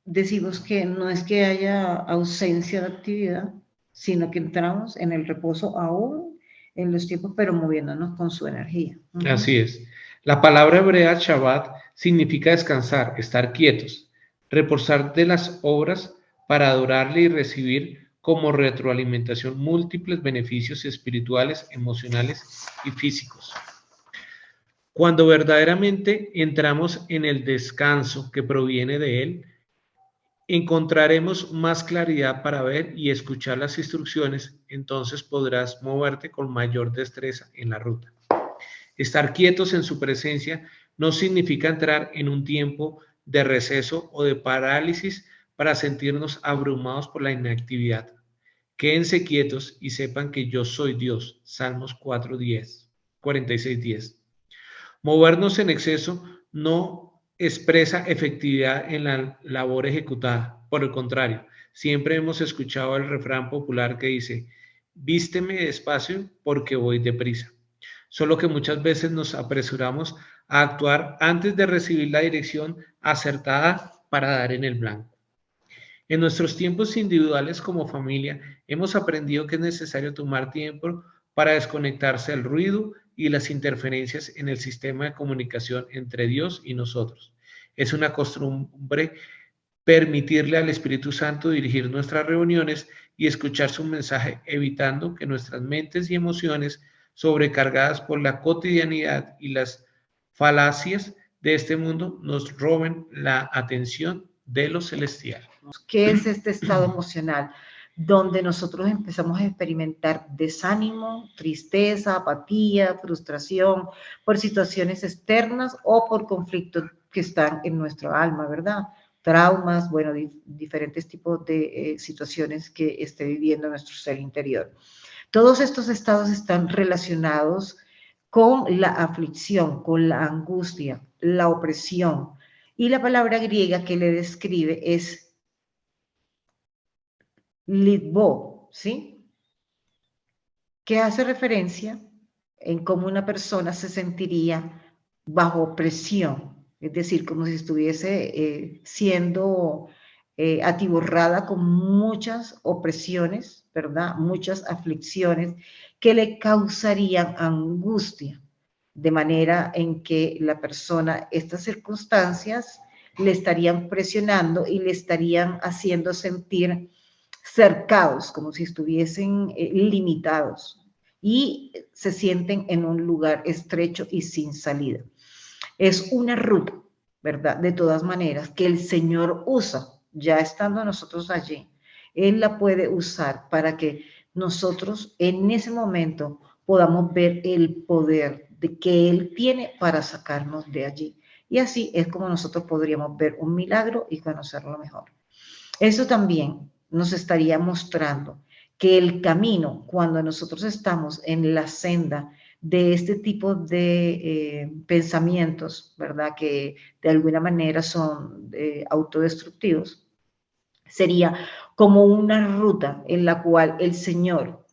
decimos que no es que haya ausencia de actividad, sino que entramos en el reposo aún en los tiempos, pero moviéndonos con su energía. Así es. La palabra hebrea Shabbat significa descansar, estar quietos, reposar de las obras para adorarle y recibir como retroalimentación múltiples beneficios espirituales, emocionales y físicos. Cuando verdaderamente entramos en el descanso que proviene de él, encontraremos más claridad para ver y escuchar las instrucciones, entonces podrás moverte con mayor destreza en la ruta. Estar quietos en su presencia no significa entrar en un tiempo de receso o de parálisis para sentirnos abrumados por la inactividad. Quédense quietos y sepan que yo soy Dios. Salmos 4:10, 46:10. Movernos en exceso no expresa efectividad en la labor ejecutada. Por el contrario, siempre hemos escuchado el refrán popular que dice: vísteme despacio porque voy deprisa. Solo que muchas veces nos apresuramos a actuar antes de recibir la dirección acertada para dar en el blanco. En nuestros tiempos individuales como familia, hemos aprendido que es necesario tomar tiempo para desconectarse del ruido y las interferencias en el sistema de comunicación entre Dios y nosotros. Es una costumbre permitirle al Espíritu Santo dirigir nuestras reuniones y escuchar su mensaje, evitando que nuestras mentes y emociones, sobrecargadas por la cotidianidad y las falacias de este mundo, nos roben la atención de lo celestial. ¿Qué es este estado emocional? Donde nosotros empezamos a experimentar desánimo, tristeza, apatía, frustración por situaciones externas o por conflictos que están en nuestro alma, ¿verdad? Traumas, bueno, diferentes tipos de situaciones que esté viviendo nuestro ser interior. Todos estos estados están relacionados con la aflicción, con la angustia, la opresión. Y la palabra griega que le describe es litbo, ¿sí? Que hace referencia en cómo una persona se sentiría bajo presión, es decir, como si estuviese siendo atiborrada con muchas opresiones, ¿verdad? Muchas aflicciones que le causarían angustia, de manera en que la persona, estas circunstancias, le estarían presionando y le estarían haciendo sentir cercados, como si estuviesen limitados y se sienten en un lugar estrecho y sin salida. Es una ruta, ¿verdad? De todas maneras, que el Señor usa, ya estando nosotros allí, Él la puede usar para que nosotros en ese momento podamos ver el poder de que Él tiene para sacarnos de allí. Y así es como nosotros podríamos ver un milagro y conocerlo mejor. Eso también nos estaría mostrando que el camino, cuando nosotros estamos en la senda de este tipo de pensamientos, ¿verdad? Que de alguna manera son autodestructivos, sería como una ruta en la cual el Señor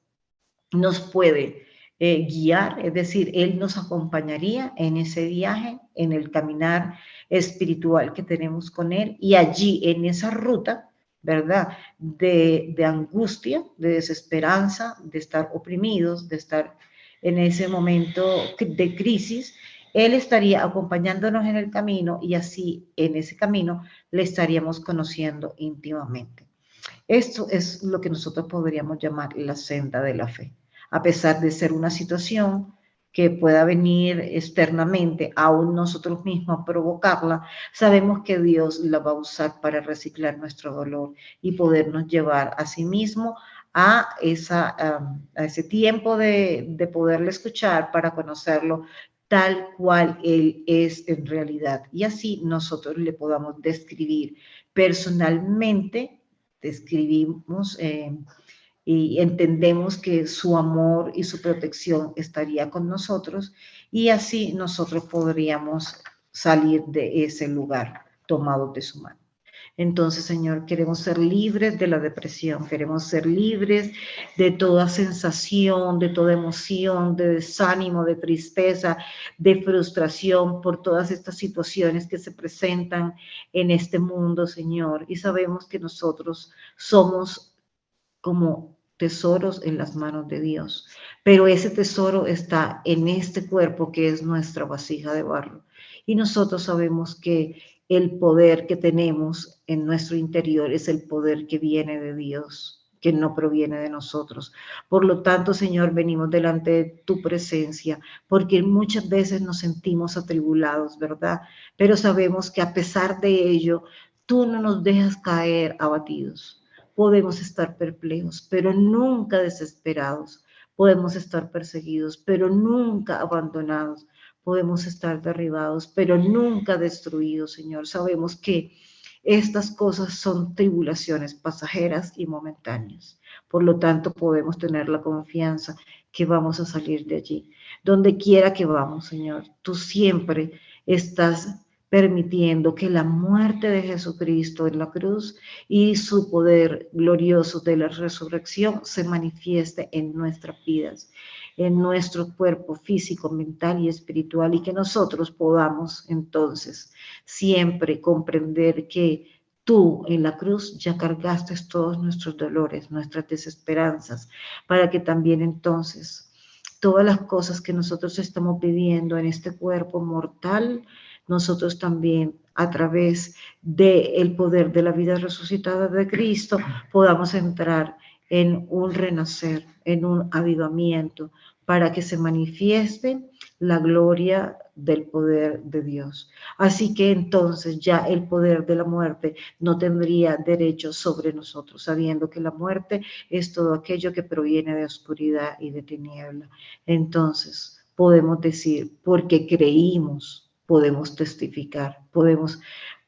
nos puede guiar, es decir, Él nos acompañaría en ese viaje, en el caminar espiritual que tenemos con Él, y allí en esa ruta, ¿verdad? De angustia, de desesperanza, de estar oprimidos, de estar en ese momento de crisis, Él estaría acompañándonos en el camino y así en ese camino le estaríamos conociendo íntimamente. Esto es lo que nosotros podríamos llamar la senda de la fe. A pesar de ser una situación que pueda venir externamente, aún nosotros mismos provocarla, sabemos que Dios la va a usar para reciclar nuestro dolor y podernos llevar a sí mismo a ese tiempo de poderle escuchar para conocerlo tal cual Él es en realidad. Y así nosotros le podamos describir personalmente, describimos y entendemos que su amor y su protección estaría con nosotros y así nosotros podríamos salir de ese lugar tomados de su mano. Entonces, Señor, queremos ser libres de la depresión, queremos ser libres de toda sensación, de toda emoción, de desánimo, de tristeza, de frustración por todas estas situaciones que se presentan en este mundo, Señor. Y sabemos que nosotros somos como tesoros en las manos de Dios, pero ese tesoro está en este cuerpo que es nuestra vasija de barro. Y nosotros sabemos que el poder que tenemos en nuestro interior es el poder que viene de Dios, que no proviene de nosotros. Por lo tanto, Señor, venimos delante de tu presencia, porque muchas veces nos sentimos atribulados, ¿verdad? Pero sabemos que a pesar de ello, tú no nos dejas caer abatidos. Podemos estar perplejos, pero nunca desesperados. Podemos estar perseguidos, pero nunca abandonados. Podemos estar derribados, pero nunca destruidos, Señor. Sabemos que estas cosas son tribulaciones pasajeras y momentáneas. Por lo tanto, podemos tener la confianza que vamos a salir de allí. Donde quiera que vamos, Señor, tú siempre estás permitiendo que la muerte de Jesucristo en la cruz y su poder glorioso de la resurrección se manifieste en nuestras vidas, en nuestro cuerpo físico, mental y espiritual, y que nosotros podamos entonces siempre comprender que tú en la cruz ya cargaste todos nuestros dolores, nuestras desesperanzas, para que también entonces todas las cosas que nosotros estamos viviendo en este cuerpo mortal, nosotros también a través del poder de la vida resucitada de Cristo podamos entrar en un renacer, en un avivamiento, para que se manifieste la gloria del poder de Dios. Así que entonces ya el poder de la muerte no tendría derecho sobre nosotros, sabiendo que la muerte es todo aquello que proviene de oscuridad y de tiniebla. Entonces podemos decir, porque creímos, podemos testificar, podemos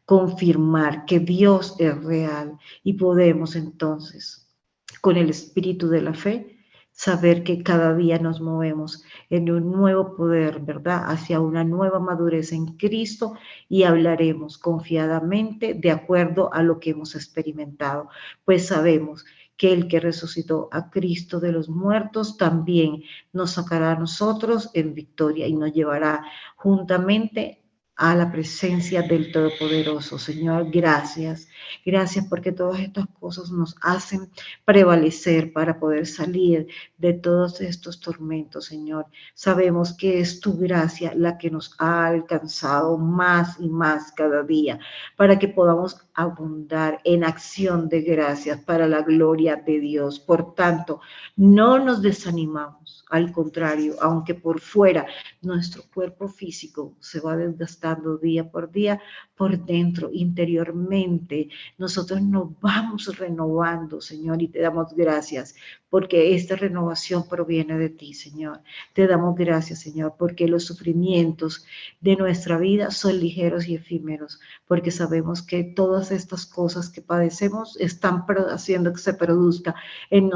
confirmar que Dios es real y podemos entonces, con el espíritu de la fe, saber que cada día nos movemos en un nuevo poder, ¿verdad? Hacia una nueva madurez en Cristo y hablaremos confiadamente de acuerdo a lo que hemos experimentado, pues sabemos que el que resucitó a Cristo de los muertos también nos sacará a nosotros en victoria y nos llevará juntamente a la presencia del Todopoderoso. Señor, gracias. Gracias porque todas estas cosas nos hacen prevalecer para poder salir de todos estos tormentos, Señor. Sabemos que es tu gracia la que nos ha alcanzado más y más cada día para que podamos abundar en acción de gracias para la gloria de Dios. Por tanto, no nos desanimamos. Al contrario, aunque por fuera nuestro cuerpo físico se va desgastando día por día, por dentro, interiormente, nosotros nos vamos renovando, Señor, y te damos gracias porque esta renovación proviene de ti, Señor. Te damos gracias, Señor, porque los sufrimientos de nuestra vida son ligeros y efímeros, porque sabemos que todas estas cosas que padecemos están haciendo que se produzca en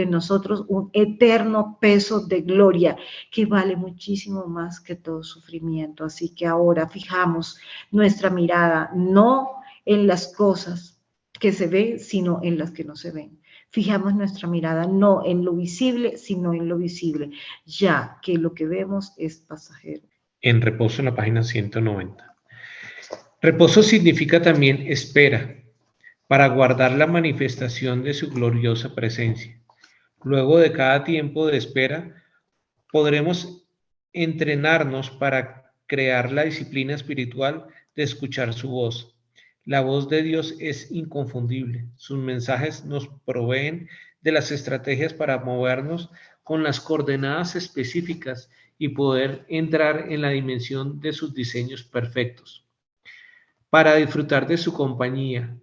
nosotros un eterno peso de gloria que vale muchísimo más que todo sufrimiento. Así que ahora fijamos nuestra mirada no en las cosas que se ven, sino en las que no se ven. Fijamos nuestra mirada no en lo visible, sino en lo visible, ya que lo que vemos es pasajero. En reposo, en la página 190. Reposo significa también espera, para guardar la manifestación de su gloriosa presencia. Luego de cada tiempo de espera, podremos entrenarnos para crear la disciplina espiritual de escuchar su voz. La voz de Dios es inconfundible. Sus mensajes nos proveen de las estrategias para movernos con las coordenadas específicas y poder entrar en la dimensión de sus diseños perfectos. Para disfrutar de su compañía,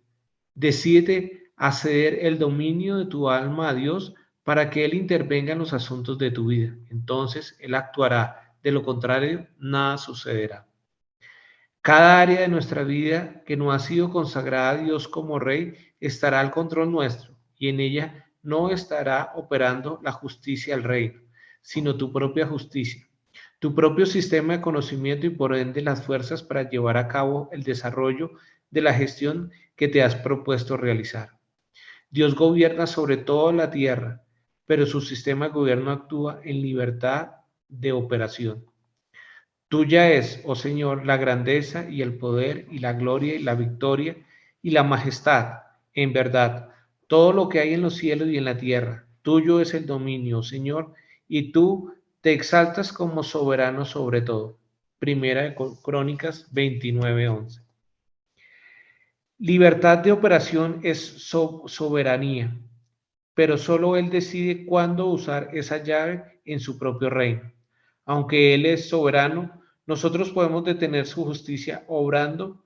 decídete a ceder el dominio de tu alma a Dios para que Él intervenga en los asuntos de tu vida. Entonces Él actuará. De lo contrario, nada sucederá. Cada área de nuestra vida que no ha sido consagrada a Dios como Rey estará al control nuestro y en ella no estará operando la justicia del reino, sino tu propia justicia, tu propio sistema de conocimiento y por ende las fuerzas para llevar a cabo el desarrollo de la gestión que te has propuesto realizar. Dios gobierna sobre toda la tierra, pero su sistema de gobierno actúa en libertad de operación. Tuya es, oh Señor, la grandeza y el poder y la gloria y la victoria y la majestad. En verdad, todo lo que hay en los cielos y en la tierra, tuyo es el dominio, oh Señor, y tú te exaltas como soberano sobre todo. Primera de Crónicas 29:11. Libertad de operación es soberanía, pero solo Él decide cuándo usar esa llave en su propio reino. Aunque Él es soberano, nosotros podemos detener su justicia obrando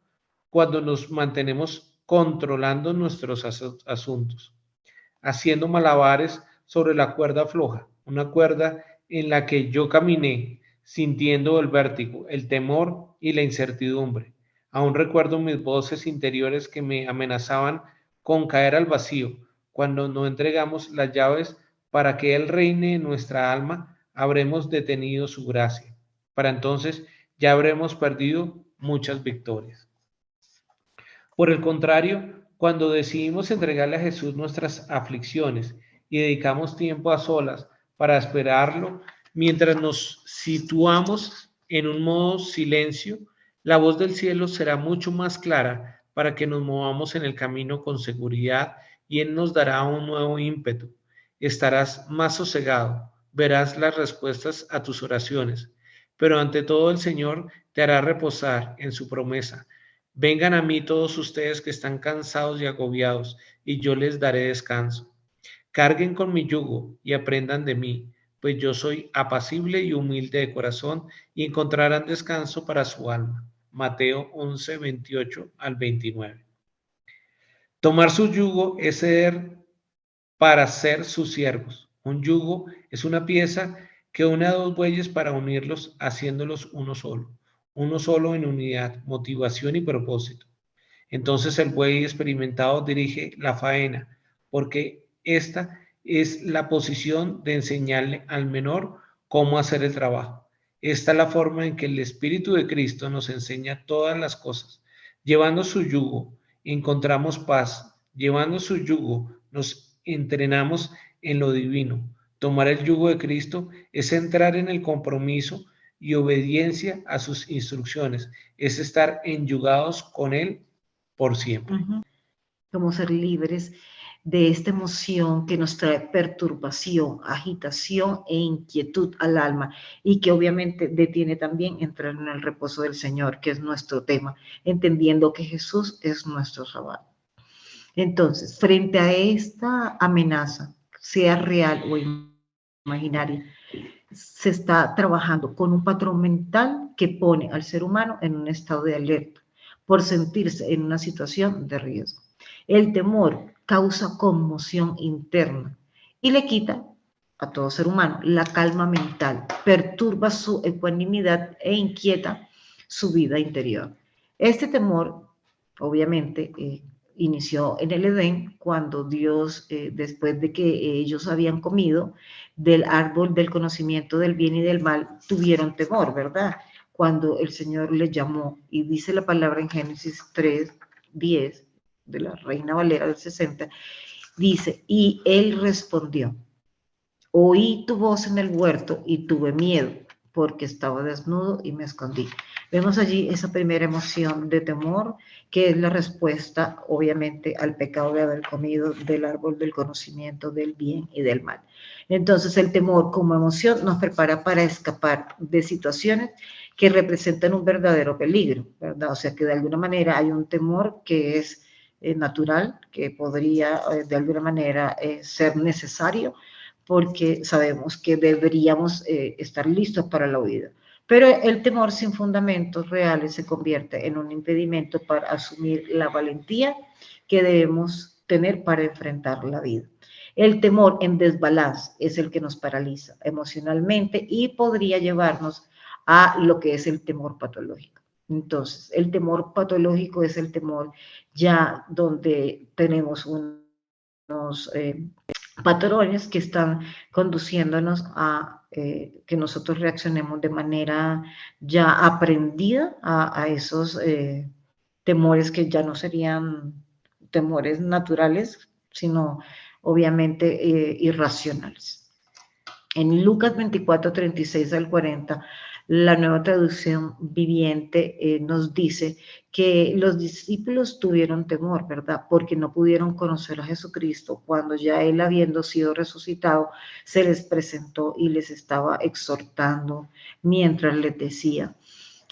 cuando nos mantenemos controlando nuestros asuntos, haciendo malabares sobre la cuerda floja, una cuerda en la que yo caminé, sintiendo el vértigo, el temor y la incertidumbre. Aún recuerdo mis voces interiores que me amenazaban con caer al vacío. Cuando no entregamos las llaves para que Él reine en nuestra alma, habremos detenido su gracia. Para entonces ya habremos perdido muchas victorias. Por el contrario, cuando decidimos entregarle a Jesús nuestras aflicciones y dedicamos tiempo a solas para esperarlo, mientras nos situamos en un modo silencio, la voz del cielo será mucho más clara para que nos movamos en el camino con seguridad y Él nos dará un nuevo ímpetu. Estarás más sosegado, verás las respuestas a tus oraciones. Pero ante todo el Señor te hará reposar en su promesa. Vengan a mí todos ustedes que están cansados y agobiados, y yo les daré descanso. Carguen con mi yugo y aprendan de mí, pues yo soy apacible y humilde de corazón, y encontrarán descanso para su alma. Mateo 11, 28 al 29. Tomar su yugo es ceder para ser sus siervos. Un yugo es una pieza que une a dos bueyes para unirlos, haciéndolos uno solo en unidad, motivación y propósito. Entonces el buey experimentado dirige la faena, porque esta es la posición de enseñarle al menor cómo hacer el trabajo. Esta es la forma en que el Espíritu de Cristo nos enseña todas las cosas. Llevando su yugo, encontramos paz. Llevando su yugo, nos entrenamos en lo divino. Tomar el yugo de Cristo es entrar en el compromiso y obediencia a sus instrucciones, es estar enyugados con Él por siempre. Como ser libres de esta emoción que nos trae perturbación, agitación e inquietud al alma y que obviamente detiene también entrar en el reposo del Señor, que es nuestro tema, entendiendo que Jesús es nuestro Shabbat. Entonces, frente a esta amenaza, sea real o imaginaria, se está trabajando con un patrón mental que pone al ser humano en un estado de alerta por sentirse en una situación de riesgo. El temor causa conmoción interna y le quita a todo ser humano la calma mental, perturba su ecuanimidad e inquieta su vida interior. Este temor, obviamente, inició en el Edén cuando Dios, después de que ellos habían comido del árbol del conocimiento del bien y del mal, tuvieron temor, ¿verdad? Cuando el Señor les llamó, y dice la palabra en Génesis 3:10, de la Reina Valera del 60, dice, y él respondió, oí tu voz en el huerto y tuve miedo, porque estaba desnudo y me escondí. Vemos allí esa primera emoción de temor, que es la respuesta, obviamente, al pecado de haber comido del árbol del conocimiento del bien y del mal. Entonces, el temor como emoción nos prepara para escapar de situaciones que representan un verdadero peligro, ¿verdad? O sea, que de alguna manera hay un temor que es natural, que podría de alguna manera ser necesario, porque sabemos que deberíamos estar listos para la huida. Pero el temor sin fundamentos reales se convierte en un impedimento para asumir la valentía que debemos tener para enfrentar la vida. El temor en desbalance es el que nos paraliza emocionalmente y podría llevarnos a lo que es el temor patológico. Entonces, el temor patológico es el temor ya donde tenemos unos patrones que están conduciéndonos a que nosotros reaccionemos de manera ya aprendida a esos temores que ya no serían temores naturales, sino obviamente irracionales. En Lucas 24, 36 al 40, la Nueva Traducción Viviente nos dice que los discípulos tuvieron temor, ¿verdad? Porque no pudieron conocer a Jesucristo cuando ya Él, habiendo sido resucitado, se les presentó y les estaba exhortando mientras les decía.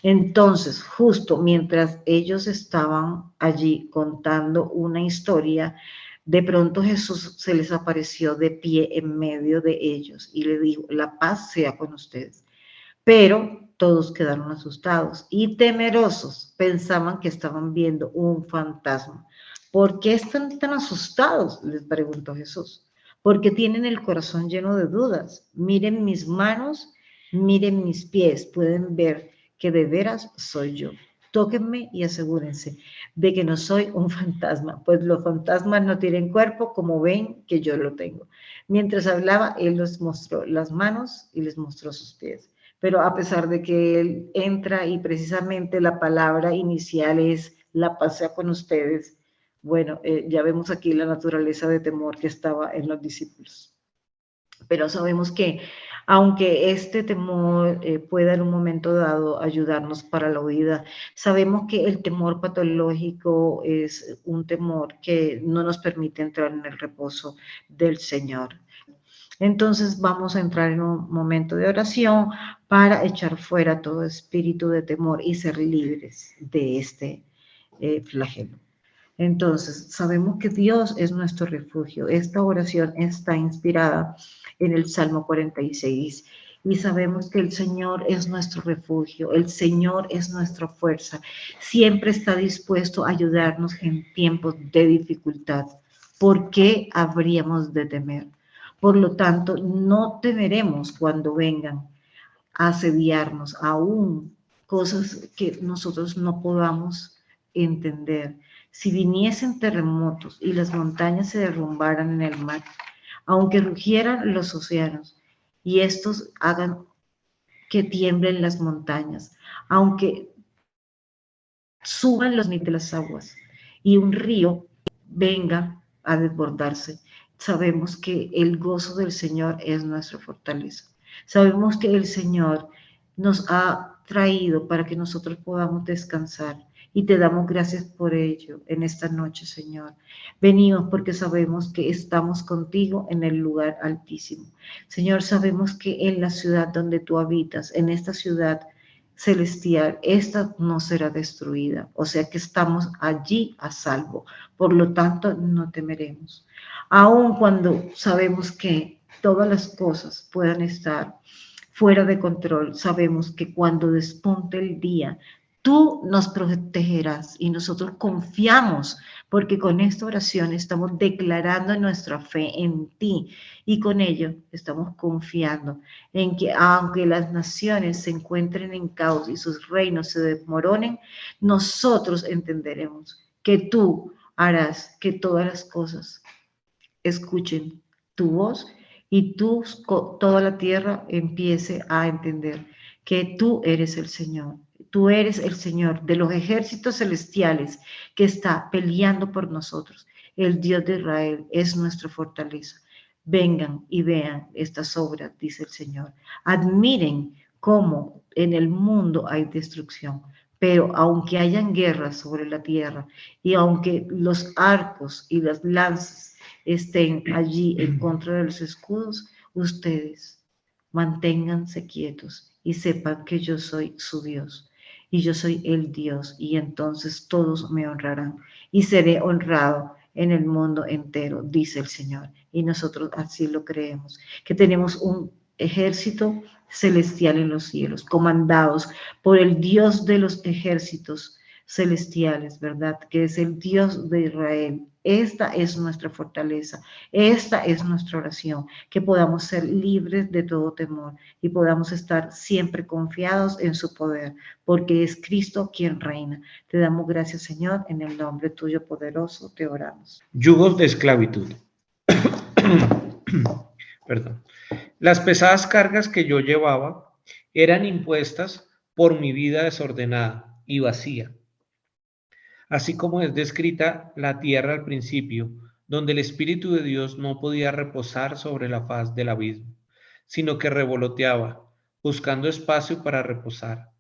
Entonces, justo mientras ellos estaban allí contando una historia, de pronto Jesús se les apareció de pie en medio de ellos y le dijo, la paz sea con ustedes. Pero todos quedaron asustados y temerosos, pensaban que estaban viendo un fantasma. ¿Por qué están tan asustados?, les preguntó Jesús. Porque tienen el corazón lleno de dudas. Miren mis manos, miren mis pies, pueden ver que de veras soy yo. Tóquenme y asegúrense de que no soy un fantasma, pues los fantasmas no tienen cuerpo como ven que yo lo tengo. Mientras hablaba, él les mostró las manos y les mostró sus pies. Pero a pesar de que él entra y precisamente la palabra inicial es la paz sea con ustedes, bueno, ya vemos aquí la naturaleza de temor que estaba en los discípulos. Pero sabemos que aunque este temor pueda en un momento dado ayudarnos para la huida, sabemos que el temor patológico es un temor que no nos permite entrar en el reposo del Señor. Entonces vamos a entrar en un momento de oración para echar fuera todo espíritu de temor y ser libres de este flagelo. Entonces, sabemos que Dios es nuestro refugio. Esta oración está inspirada en el Salmo 46 y sabemos que el Señor es nuestro refugio, el Señor es nuestra fuerza. Siempre está dispuesto a ayudarnos en tiempos de dificultad. ¿Por qué habríamos de temer? Por lo tanto, no temeremos cuando vengan a asediarnos, aún cosas que nosotros no podamos entender. Si viniesen terremotos y las montañas se derrumbaran en el mar, aunque rugieran los océanos y estos hagan que tiemblen las montañas, aunque suban los niveles de las aguas y un río venga a desbordarse, sabemos que el gozo del Señor es nuestra fortaleza. Sabemos que el Señor nos ha traído para que nosotros podamos descansar y te damos gracias por ello en esta noche, Señor. Venimos porque sabemos que estamos contigo en el lugar altísimo. Señor, sabemos que en la ciudad donde tú habitas, en esta ciudad celestial, esta no será destruida, o sea que estamos allí a salvo, por lo tanto no temeremos. Aun cuando sabemos que todas las cosas puedan estar fuera de control, sabemos que cuando despunte el día, tú nos protegerás y nosotros confiamos porque con esta oración estamos declarando nuestra fe en ti y con ello estamos confiando en que aunque las naciones se encuentren en caos y sus reinos se desmoronen, nosotros entenderemos que tú harás que todas las cosas escuchen tu voz y toda la tierra empiece a entender que tú eres el Señor. Tú eres el Señor de los ejércitos celestiales que está peleando por nosotros. El Dios de Israel es nuestra fortaleza. Vengan y vean estas obras, dice el Señor. Admiren cómo en el mundo hay destrucción, pero aunque hayan guerras sobre la tierra y aunque los arcos y las lanzas estén allí en contra de los escudos, ustedes manténganse quietos y sepan que yo soy su Dios y yo soy el Dios y entonces todos me honrarán y seré honrado en el mundo entero, dice el Señor. Y nosotros así lo creemos, que tenemos un ejército celestial en los cielos, comandados por el Dios de los ejércitos celestiales, ¿verdad? Que es el Dios de Israel. Esta es nuestra fortaleza, esta es nuestra oración, que podamos ser libres de todo temor y podamos estar siempre confiados en su poder, porque es Cristo quien reina. Te damos gracias, Señor, en el nombre tuyo poderoso, te oramos. Yugos de esclavitud. Perdón. Las pesadas cargas que yo llevaba eran impuestas por mi vida desordenada y vacía, así como es descrita la tierra al principio, donde el Espíritu de Dios no podía reposar sobre la faz del abismo, sino que revoloteaba, buscando espacio para reposar,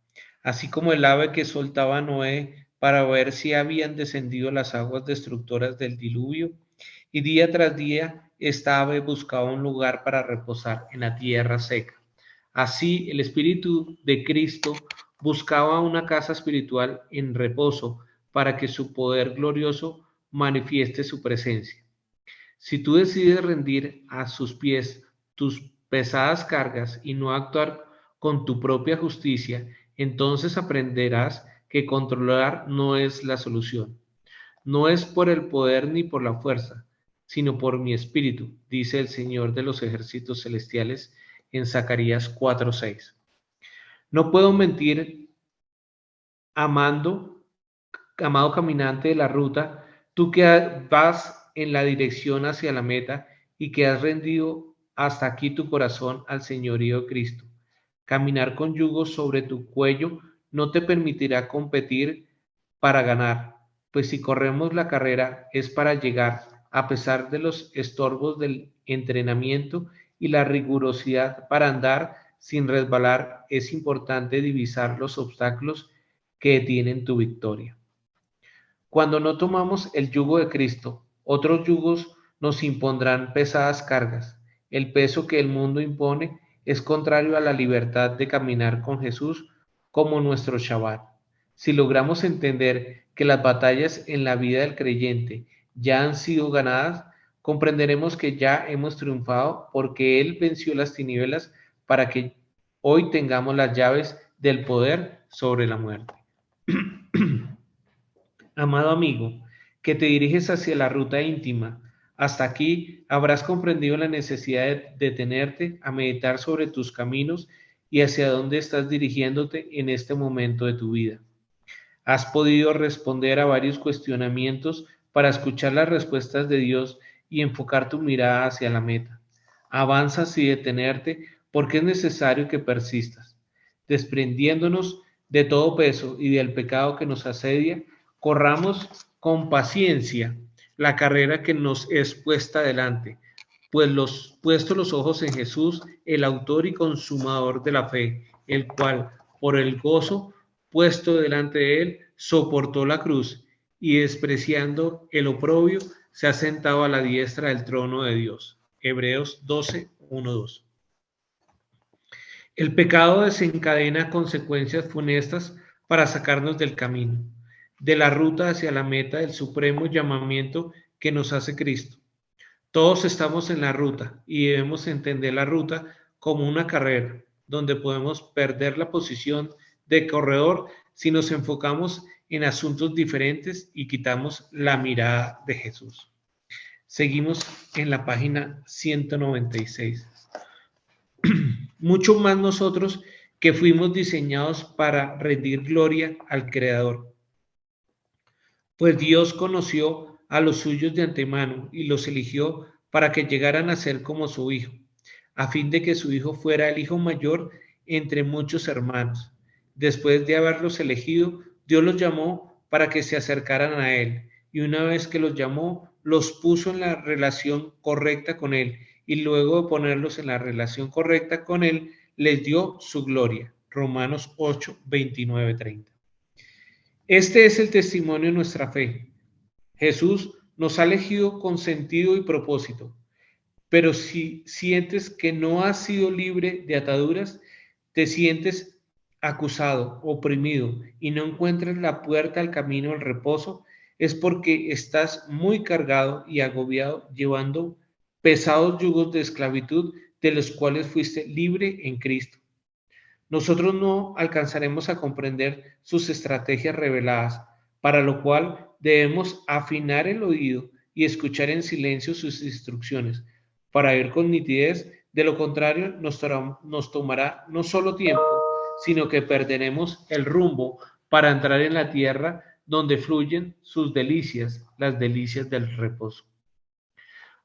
así como el ave que soltaba a Noé para ver si habían descendido las aguas destructoras del diluvio, y día tras día esta ave buscaba un lugar para reposar en la tierra seca. Así el Espíritu de Cristo buscaba una casa espiritual en reposo para que su poder glorioso manifieste su presencia. Si tú decides rendir a sus pies tus pesadas cargas y no actuar con tu propia justicia, entonces aprenderás que controlar no es la solución. No es por el poder ni por la fuerza, sino por mi espíritu, dice el Señor de los ejércitos celestiales en Zacarías 4:6. No puedo mentir, amado caminante de la ruta, tú que vas en la dirección hacia la meta y que has rendido hasta aquí tu corazón al señorío de Cristo. Caminar con yugo sobre tu cuello no te permitirá competir para ganar, pues si corremos la carrera es para llegar, a pesar de los estorbos del entrenamiento y la rigurosidad para andar sin resbalar, es importante divisar los obstáculos que detienen tu victoria. Cuando no tomamos el yugo de Cristo, otros yugos nos impondrán pesadas cargas. El peso que el mundo impone es contrario a la libertad de caminar con Jesús como nuestro Shabbat. Si logramos entender que las batallas en la vida del creyente ya han sido ganadas, comprenderemos que ya hemos triunfado porque Él venció las tinieblas para que hoy tengamos las llaves del poder sobre la muerte. Amado amigo, que te diriges hacia la ruta íntima, hasta aquí habrás comprendido la necesidad de detenerte a meditar sobre tus caminos y hacia dónde estás dirigiéndote en este momento de tu vida. Has podido responder a varios cuestionamientos para escuchar las respuestas de Dios y enfocar tu mirada hacia la meta. Avanza sin detenerte porque es necesario que persistas. Desprendiéndonos de todo peso y del pecado que nos asedia, corramos con paciencia la carrera que nos es puesta delante, pues puestos los ojos en Jesús, el autor y consumador de la fe, el cual, por el gozo puesto delante de él, soportó la cruz y despreciando el oprobio, se ha sentado a la diestra del trono de Dios. Hebreos 12, 1, 2. El pecado desencadena consecuencias funestas para sacarnos del camino, de la ruta hacia la meta del supremo llamamiento que nos hace Cristo. Todos estamos en la ruta y debemos entender la ruta como una carrera, donde podemos perder la posición de corredor si nos enfocamos en asuntos diferentes y quitamos la mirada de Jesús. Seguimos en la página 196. Mucho más nosotros que fuimos diseñados para rendir gloria al Creador. Pues Dios conoció a los suyos de antemano y los eligió para que llegaran a ser como su Hijo, a fin de que su Hijo fuera el hijo mayor entre muchos hermanos. Después de haberlos elegido, Dios los llamó para que se acercaran a Él, y una vez que los llamó, los puso en la relación correcta con Él, y luego de ponerlos en la relación correcta con Él, les dio su gloria. Romanos 8, 29, 30. Este es el testimonio de nuestra fe. Jesús nos ha elegido con sentido y propósito, pero si sientes que no has sido libre de ataduras, te sientes acusado, oprimido y no encuentras la puerta al camino al reposo, es porque estás muy cargado y agobiado llevando pesados yugos de esclavitud de los cuales fuiste libre en Cristo. Nosotros no alcanzaremos a comprender sus estrategias reveladas, para lo cual debemos afinar el oído y escuchar en silencio sus instrucciones, para ir con nitidez. De lo contrario, nos tomará no solo tiempo, sino que perderemos el rumbo para entrar en la tierra donde fluyen sus delicias, las delicias del reposo.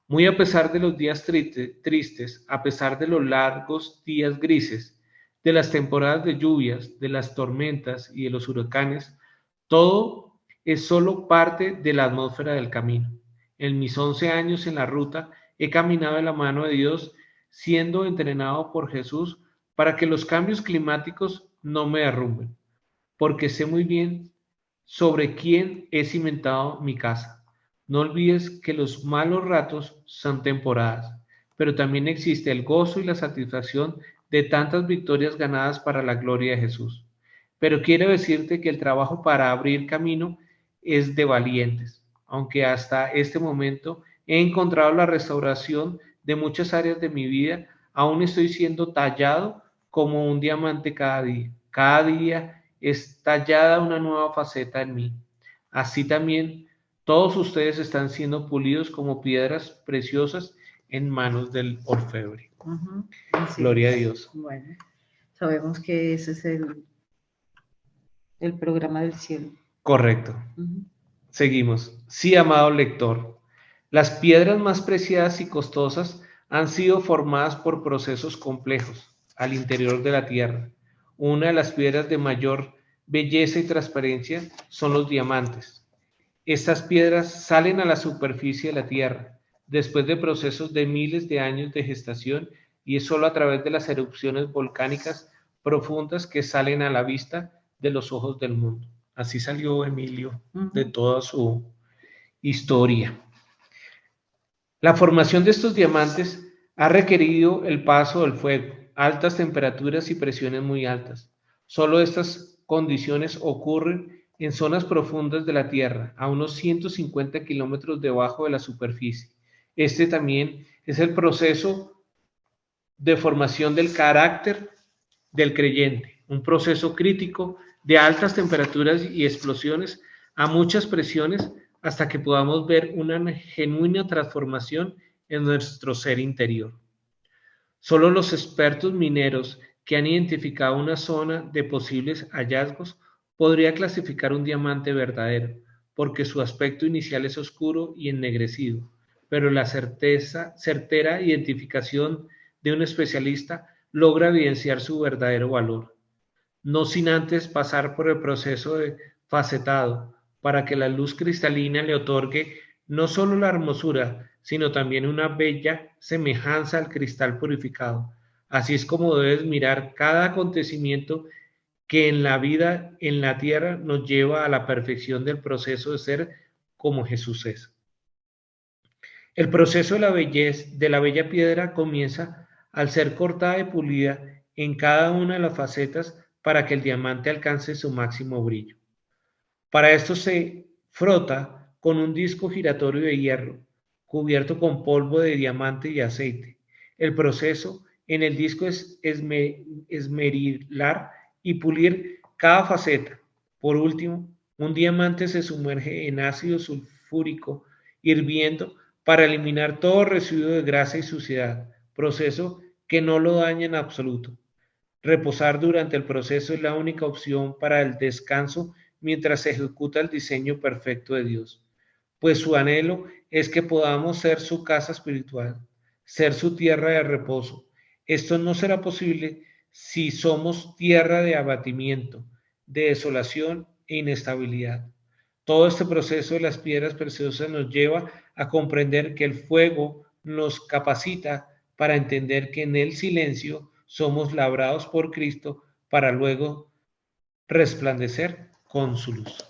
Muy a pesar de los días tristes, a pesar de los largos días grises, de las temporadas de lluvias, de las tormentas y de los huracanes, todo es solo parte de la atmósfera del camino. En mis 11 años en la ruta he caminado de la mano de Dios, siendo entrenado por Jesús para que los cambios climáticos no me derrumben, porque sé muy bien sobre quién he cimentado mi casa. No olvides que los malos ratos son temporadas, pero también existe el gozo y la satisfacción de tantas victorias ganadas para la gloria de Jesús. Pero quiero decirte que el trabajo para abrir camino es de valientes, aunque hasta este momento he encontrado la restauración de muchas áreas de mi vida, aún estoy siendo tallado como un diamante cada día. Cada día es tallada una nueva faceta en mí. Así también todos ustedes están siendo pulidos como piedras preciosas en manos del orfebre. Gloria a Dios. Bueno, sabemos que ese es el programa del cielo. Correcto. Seguimos. Sí, amado lector, las piedras más preciadas y costosas han sido formadas por procesos complejos al interior de la tierra. Una de las piedras de mayor belleza y transparencia son los diamantes. Estas piedras salen a la superficie de la tierra después de procesos de miles de años de gestación, y es solo a través de las erupciones volcánicas profundas que salen a la vista de los ojos del mundo. Así salió Emilio de toda su historia. La formación de estos diamantes Ha requerido el paso del fuego, altas temperaturas y presiones muy altas. Solo estas condiciones ocurren en zonas profundas de la Tierra, a unos 150 kilómetros debajo de la superficie. Este también es el proceso de formación del carácter del creyente, un proceso crítico de altas temperaturas y explosiones a muchas presiones hasta que podamos ver una genuina transformación en nuestro ser interior. Solo los expertos mineros que han identificado una zona de posibles hallazgos podría clasificar un diamante verdadero, porque su aspecto inicial es oscuro y ennegrecido, pero la certera identificación de un especialista logra evidenciar su verdadero valor, no sin antes pasar por el proceso de facetado, para que la luz cristalina le otorgue no solo la hermosura, sino también una bella semejanza al cristal purificado. Así es como debes mirar cada acontecimiento que en la vida en la tierra nos lleva a la perfección del proceso de ser como Jesús es. El proceso de la bella piedra comienza al ser cortada y pulida en cada una de las facetas para que el diamante alcance su máximo brillo. Para esto se frota con un disco giratorio de hierro, cubierto con polvo de diamante y aceite. El proceso en el disco es esmerilar y pulir cada faceta. Por último, un diamante se sumerge en ácido sulfúrico hirviendo para eliminar todo residuo de grasa y suciedad, proceso que no lo daña en absoluto. Reposar durante el proceso es la única opción para el descanso mientras se ejecuta el diseño perfecto de Dios, pues su anhelo es que podamos ser su casa espiritual, ser su tierra de reposo. Esto no será posible si somos tierra de abatimiento, de desolación e inestabilidad. Todo este proceso de las piedras preciosas nos lleva a comprender que el fuego nos capacita para entender que en el silencio somos labrados por Cristo para luego resplandecer con su luz.